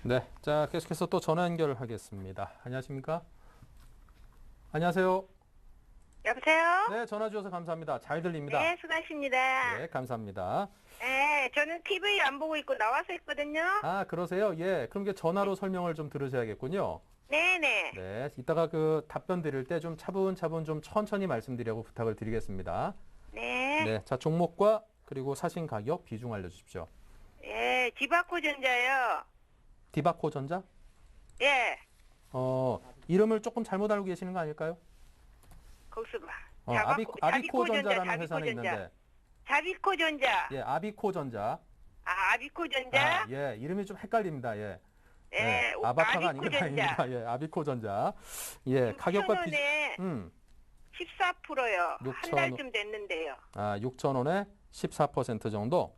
Speaker 1: 네, 자, 계속해서 또 전화 연결하겠습니다. 안녕하십니까? 안녕하세요.
Speaker 6: 여보세요?
Speaker 1: 네, 전화 주셔서 감사합니다. 잘 들립니다.
Speaker 6: 네, 수고하십니다.
Speaker 1: 네, 감사합니다.
Speaker 6: 네, 저는 TV 안 보고 있고 나와서 있거든요.
Speaker 1: 그러세요? 예, 그럼 이게 전화로 설명을 좀 들으셔야겠군요.
Speaker 6: 네네.
Speaker 1: 네, 이따가 그 답변 드릴 때 좀 차분차분 좀 천천히 말씀드리라고 부탁을 드리겠습니다.
Speaker 6: 네.
Speaker 1: 네, 자, 종목과 그리고 사신 가격 비중 알려주십시오.
Speaker 6: 예, 디바코전자요.
Speaker 1: 디바코전자?
Speaker 6: 예,
Speaker 1: 이름을 조금 잘못 알고 계시는 거 아닐까요?
Speaker 6: 거기서 봐.
Speaker 1: 아비코전자라는 회사는 있는데.
Speaker 6: 자비코전자.
Speaker 1: 예, 아비코전자.
Speaker 6: 아비코전자.
Speaker 1: 예, 이름이 좀 헷갈립니다. 예.
Speaker 6: 예,
Speaker 1: 아바타가 아닌 건
Speaker 6: 아비코전자.
Speaker 1: 아닙니다. 예, 아비코전자. 예, 가격과 비중.
Speaker 6: 6,000원에 14%요.
Speaker 1: 6,000원.
Speaker 6: 한 달쯤 됐는데요.
Speaker 1: 6,000원에 14% 정도?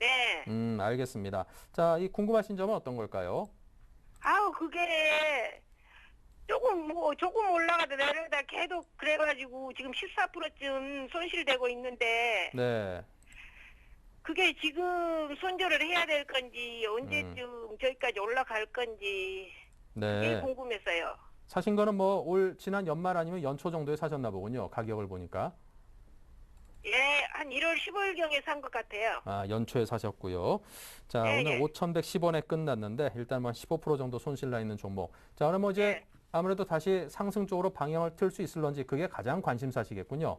Speaker 6: 네.
Speaker 1: 알겠습니다. 자, 이 궁금하신 점은 어떤 걸까요?
Speaker 6: 그게 조금 올라가다 내려가다 계속 그래가지고 지금 14%쯤 손실되고 있는데
Speaker 1: 네.
Speaker 6: 그게 지금 손절을 해야 될 건지 언제쯤 저기까지 올라갈 건지 그게
Speaker 1: 네.
Speaker 6: 궁금했어요.
Speaker 1: 사신 거는 지난 연말 아니면 연초 정도에 사셨나 보군요. 가격을 보니까.
Speaker 6: 예, 한 1월 15일경에 산 것 같아요.
Speaker 1: 연초에 사셨고요. 자,
Speaker 6: 네,
Speaker 1: 오늘
Speaker 6: 네.
Speaker 1: 5,110원에 끝났는데 일단 15% 정도 손실 나 있는 종목. 자, 그럼 이제
Speaker 6: 네.
Speaker 1: 아무래도 다시 상승 쪽으로 방향을 틀 수 있을런지 그게 가장 관심사시겠군요.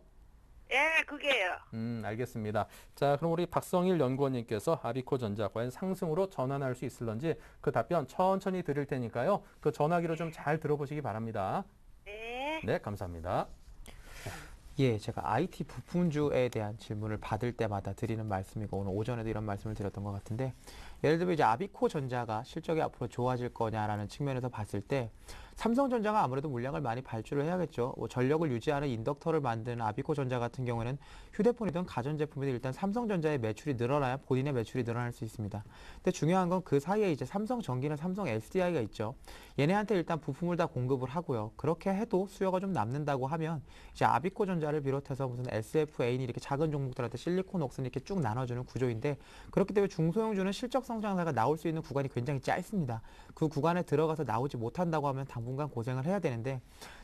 Speaker 6: 예, 그게요.
Speaker 1: 알겠습니다. 자, 그럼 우리 박성일 연구원님께서 아비코전자 과연 상승으로 전환할 수 있을런지 그 답변 천천히 드릴 테니까요. 그 전화기로 좀 잘 들어보시기 바랍니다.
Speaker 6: 네.
Speaker 1: 네, 감사합니다.
Speaker 4: 예, 제가 IT 부품주에 대한 질문을 받을 때마다 드리는 말씀이고 오늘 오전에도 이런 말씀을 드렸던 것 같은데, 예를 들면 이제 아비코전자가 실적이 앞으로 좋아질 거냐라는 측면에서 봤을 때 삼성전자가 아무래도 물량을 많이 발주를 해야겠죠. 전력을 유지하는 인덕터를 만드는 아비코전자 같은 경우에는 휴대폰이든 가전제품이든 일단 삼성전자의 매출이 늘어나야 본인의 매출이 늘어날 수 있습니다. 근데 중요한 건 그 사이에 이제 삼성전기나 삼성 SDI가 있죠. 얘네한테 일단 부품을 다 공급을 하고요. 그렇게 해도 수요가 좀 남는다고 하면 이제 아비코전자를 비롯해서 무슨 SFA니 이렇게 작은 종목들한테 실리콘웍스는 이렇게 쭉 나눠주는 구조인데, 그렇기 때문에 중소형주는 실적 성장세가 나올 수 있는 구간이 굉장히 짧습니다. 그 구간에 들어가서 나오지 못한다고 하면 당분간 고생을 해야 되는데,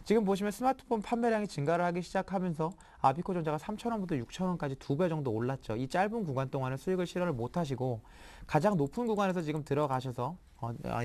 Speaker 4: 지금 보시면 스마트폰 판매량이 증가를 하기 시작하면서 아비코전자가 3,000원부터 6,000원까지 2배 정도 올랐죠. 이 짧은 구간 동안은 수익을 실현을 못하시고 가장 높은 구간에서 지금 들어가셔서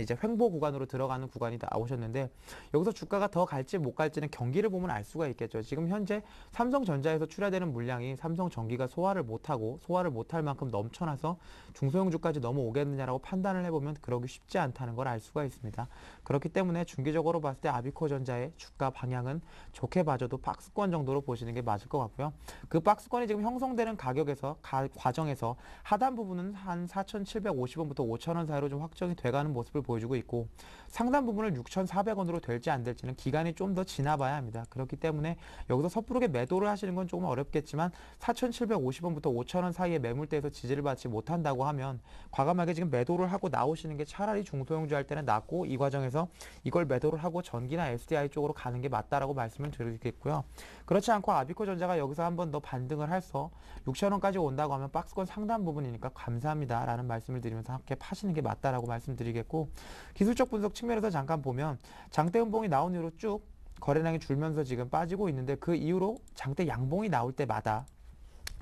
Speaker 4: 이제 횡보 구간으로 들어가는 구간이 나오셨는데 여기서 주가가 더 갈지 못 갈지는 경기를 보면 알 수가 있겠죠. 지금 현재 삼성전자에서 출하되는 물량이 삼성전기가 소화를 못할 만큼 넘쳐나서 중소형주까지 넘어오겠느냐라고 판단을 해보면 그러기 쉽지 않다는 걸 알 수가 있습니다. 그렇기 때문에 중기적으로 봤을 때 아비코전자의 주가 방향은 좋게 봐줘도 박스권 정도로 보시는 게 맞을 것 같고요. 그 박스권이 지금 형성되는 과정에서 하단 부분은 한 4,750원부터 5,000원 사이로 좀 확정이 돼가는 모습을 보여주고 있고 상단 부분을 6,400원으로 될지 안 될지는 기간이 좀 더 지나봐야 합니다. 그렇기 때문에 여기서 섣부르게 매도를 하시는 건 조금 어렵겠지만 4,750원부터 5,000원 사이의 매물대에서 지지를 받지 못한다고 하면 과감하게 지금 매도를 하고 나오시는 게 차라리 중소형주 할 때는 낫고 이 과정에서 이걸 매도를 하고 전기나 SDI 쪽으로 가는 게 맞다라고 말씀을 드리겠고요. 그렇지 않고 아비코전자가 여기서 한 번 더 반등을 해서 6,000원까지 온다고 하면 박스권 상단 부분이니까 감사합니다 라는 말씀을 드리면서 함께 파시는 게 맞다라고 말씀드리겠고 기술적 분석 측면에서 잠깐 보면 장대 음봉이 나온 이후로 쭉 거래량이 줄면서 지금 빠지고 있는데 그 이후로 장대 양봉이 나올 때마다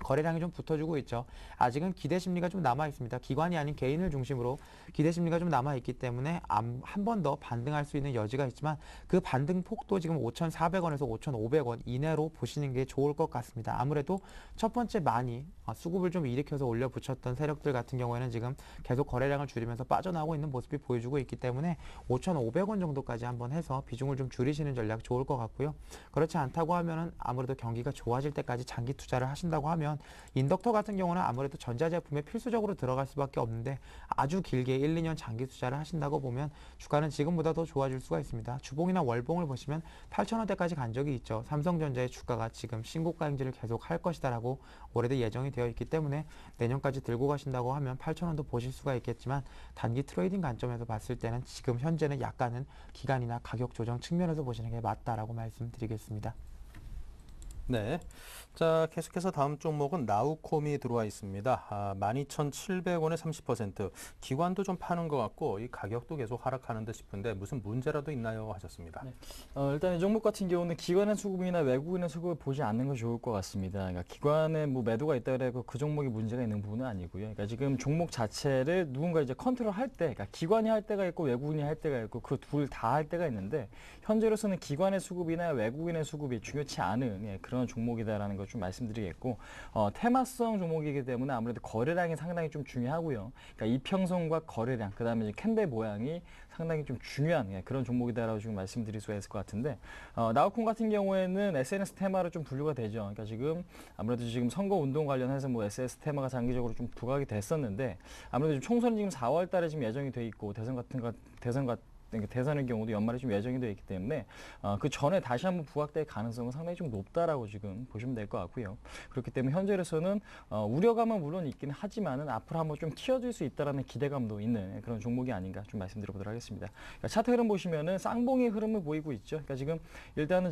Speaker 4: 거래량이 좀 붙어주고 있죠. 아직은 기대 심리가 좀 남아 있습니다. 기관이 아닌 개인을 중심으로 기대 심리가 좀 남아 있기 때문에 한 번 더 반등할 수 있는 여지가 있지만 그 반등 폭도 지금 5,400원에서 5,500원 이내로 보시는 게 좋을 것 같습니다. 아무래도 첫 번째 많이 수급을 좀 일으켜서 올려 붙였던 세력들 같은 경우에는 지금 계속 거래량을 줄이면서 빠져나오고 있는 모습이 보여주고 있기 때문에 5,500원 정도까지 한번 해서 비중을 좀 줄이시는 전략 좋을 것 같고요. 그렇지 않다고 하면은 아무래도 경기가 좋아질 때까지 장기 투자를 하신다고 하면 인덕터 같은 경우는 아무래도 전자제품에 필수적으로 들어갈 수밖에 없는데 아주 길게 1, 2년 장기 투자를 하신다고 보면 주가는 지금보다 더 좋아질 수가 있습니다. 주봉이나 월봉을 보시면 8,000원대까지 간 적이 있죠. 삼성전자의 주가가 지금 신고가 행진을 계속 할 것이다라고 올해도 예정이 되어 있기 때문에 내년까지 들고 가신다고 하면 8,000원도 보실 수가 있겠지만 단기 트레이딩 관점에서 봤을 때는 지금 현재는 약간은 기간이나 가격 조정 측면에서 보시는 게 맞다라고 말씀드리겠습니다.
Speaker 1: 네. 자, 계속해서 다음 종목은 나우콤이 들어와 있습니다. 12,700원에 30%. 기관도 좀 파는 것 같고 이 가격도 계속 하락하는 듯 싶은데 무슨 문제라도 있나요? 하셨습니다.
Speaker 5: 네. 일단 이 종목 같은 경우는 기관의 수급이나 외국인의 수급을 보지 않는 게 좋을 것 같습니다. 그러니까 기관에 뭐 매도가 있다 해서 그 종목이 문제가 있는 부분은 아니고요. 그러니까 지금 종목 자체를 누군가 이제 컨트롤 할 때, 그러니까 기관이 할 때가 있고 외국인이 할 때가 있고 그 둘 다 할 때가 있는데 현재로서는 기관의 수급이나 외국인의 수급이 중요치 않은 그런 종목이다라는 걸 좀 말씀드리겠고 테마성 종목이기 때문에 아무래도 거래량이 상당히 좀 중요하고요. 그러니까 이평선과 거래량, 그다음에 이제 캔들 모양이 상당히 좀 중요한 그런 종목이다라고 지금 말씀드릴 수가 있을 것 같은데 나우콤 같은 경우에는 SNS 테마로 좀 분류가 되죠. 그러니까 지금 아무래도 지금 선거 운동 관련해서 뭐 SNS 테마가 장기적으로 좀 부각이 됐었는데 아무래도 지금 총선이 지금 4월달에 지금 예정이 돼 있고 대선의 경우도 연말에 좀 예정이 되어 있기 때문에 그 전에 다시 한번 부각될 가능성은 상당히 좀 높다라고 지금 보시면 될 것 같고요. 그렇기 때문에 현재로서는 우려감은 물론 있긴 하지만은 앞으로 한번 좀 튀어질 수 있다라는 기대감도 있는 그런 종목이 아닌가 좀 말씀드려보도록 하겠습니다. 그러니까 차트 흐름 보시면은 쌍봉의 흐름을 보이고 있죠. 그러니까 지금 일단은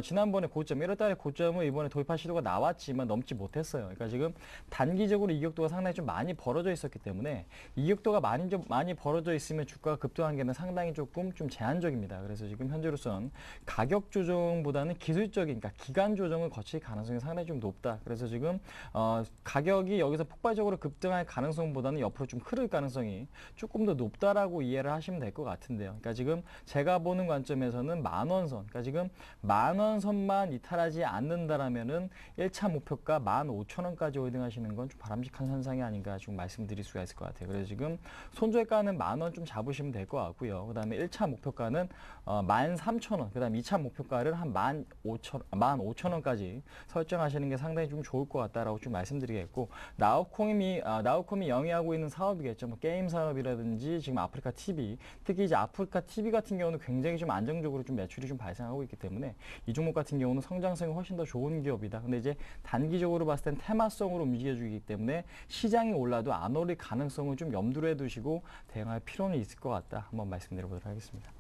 Speaker 5: 지난번에 고점 1월달에 고점을 이번에 돌파 시도가 나왔지만 넘지 못했어요. 그러니까 지금 단기적으로 이격도가 상당히 좀 많이 벌어져 있었기 때문에 이격도가 많이 벌어져 있으면 주가가 급등한 게는 상당히 조금 좀 제한적입니다. 그래서 지금 현재로선 가격 조정보다는 기술적인, 그러니까 기간 조정을 거칠 가능성이 상당히 좀 높다. 그래서 지금 가격이 여기서 폭발적으로 급등할 가능성보다는 옆으로 좀 흐를 가능성이 조금 더 높다라고 이해를 하시면 될 것 같은데요. 그러니까 지금 제가 보는 관점에서는 만원선, 그러니까 지금 만원선만 이탈하지 않는다라면은 1차 목표가 15,000원까지 홀딩하시는 건 좀 바람직한 현상이 아닌가 지금 말씀드릴 수가 있을 것 같아요. 그래서 지금 손절가는 10,000원 좀 잡으시면 될 것 같고요. 그다음에 1차 목표가는 13,000원, 그다음에 2차 목표가를 한 15,000원까지 설정하시는 게 상당히 좀 좋을 것 같다라고 좀 말씀드리겠고 나우콤이 영위하고 있는 사업이겠죠. 뭐 게임 사업이라든지 지금 아프리카 TV, 특히 이제 아프리카 TV 같은 경우는 굉장히 좀 안정적으로 좀 매출이 좀 발생하고 있기 때문에 이 종목 같은 경우는 성장성이 훨씬 더 좋은 기업이다. 근데 이제 단기적으로 봤을 땐 테마성으로 움직여주기 때문에 시장이 올라도 안 오를 가능성을 좀 염두에 두시고 대응할 필요는 있을 것 같다. 한번 말씀드려보도록 하겠습니다.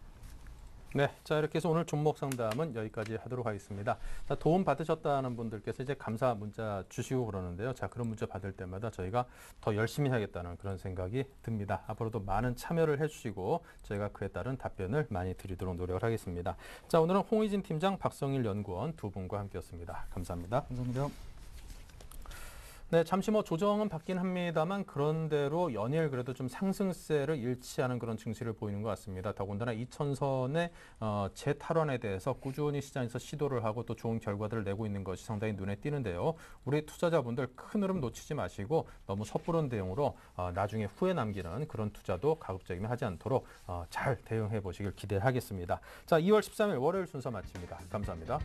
Speaker 1: 네, 자 이렇게 해서 오늘 종목 상담은 여기까지 하도록 하겠습니다. 자, 도움 받으셨다는 분들께서 이제 감사 문자 주시고 그러는데요. 자, 그런 문자 받을 때마다 저희가 더 열심히 하겠다는 그런 생각이 듭니다. 앞으로도 많은 참여를 해주시고 저희가 그에 따른 답변을 많이 드리도록 노력을 하겠습니다. 자, 오늘은 홍의진 팀장, 박성일 연구원 두 분과 함께했습니다. 감사합니다.
Speaker 5: 감사합니다.
Speaker 1: 네, 잠시 조정은 받긴 합니다만 그런대로 연일 그래도 좀 상승세를 잃지 않은 그런 증시를 보이는 것 같습니다. 더군다나 2000선의 재탈환에 대해서 꾸준히 시장에서 시도를 하고 또 좋은 결과들을 내고 있는 것이 상당히 눈에 띄는데요. 우리 투자자분들 큰 흐름 놓치지 마시고 너무 섣부른 대응으로 나중에 후회 남기는 그런 투자도 가급적이면 하지 않도록 잘 대응해 보시길 기대하겠습니다. 자, 2월 13일 월요일 순서 마칩니다. 감사합니다.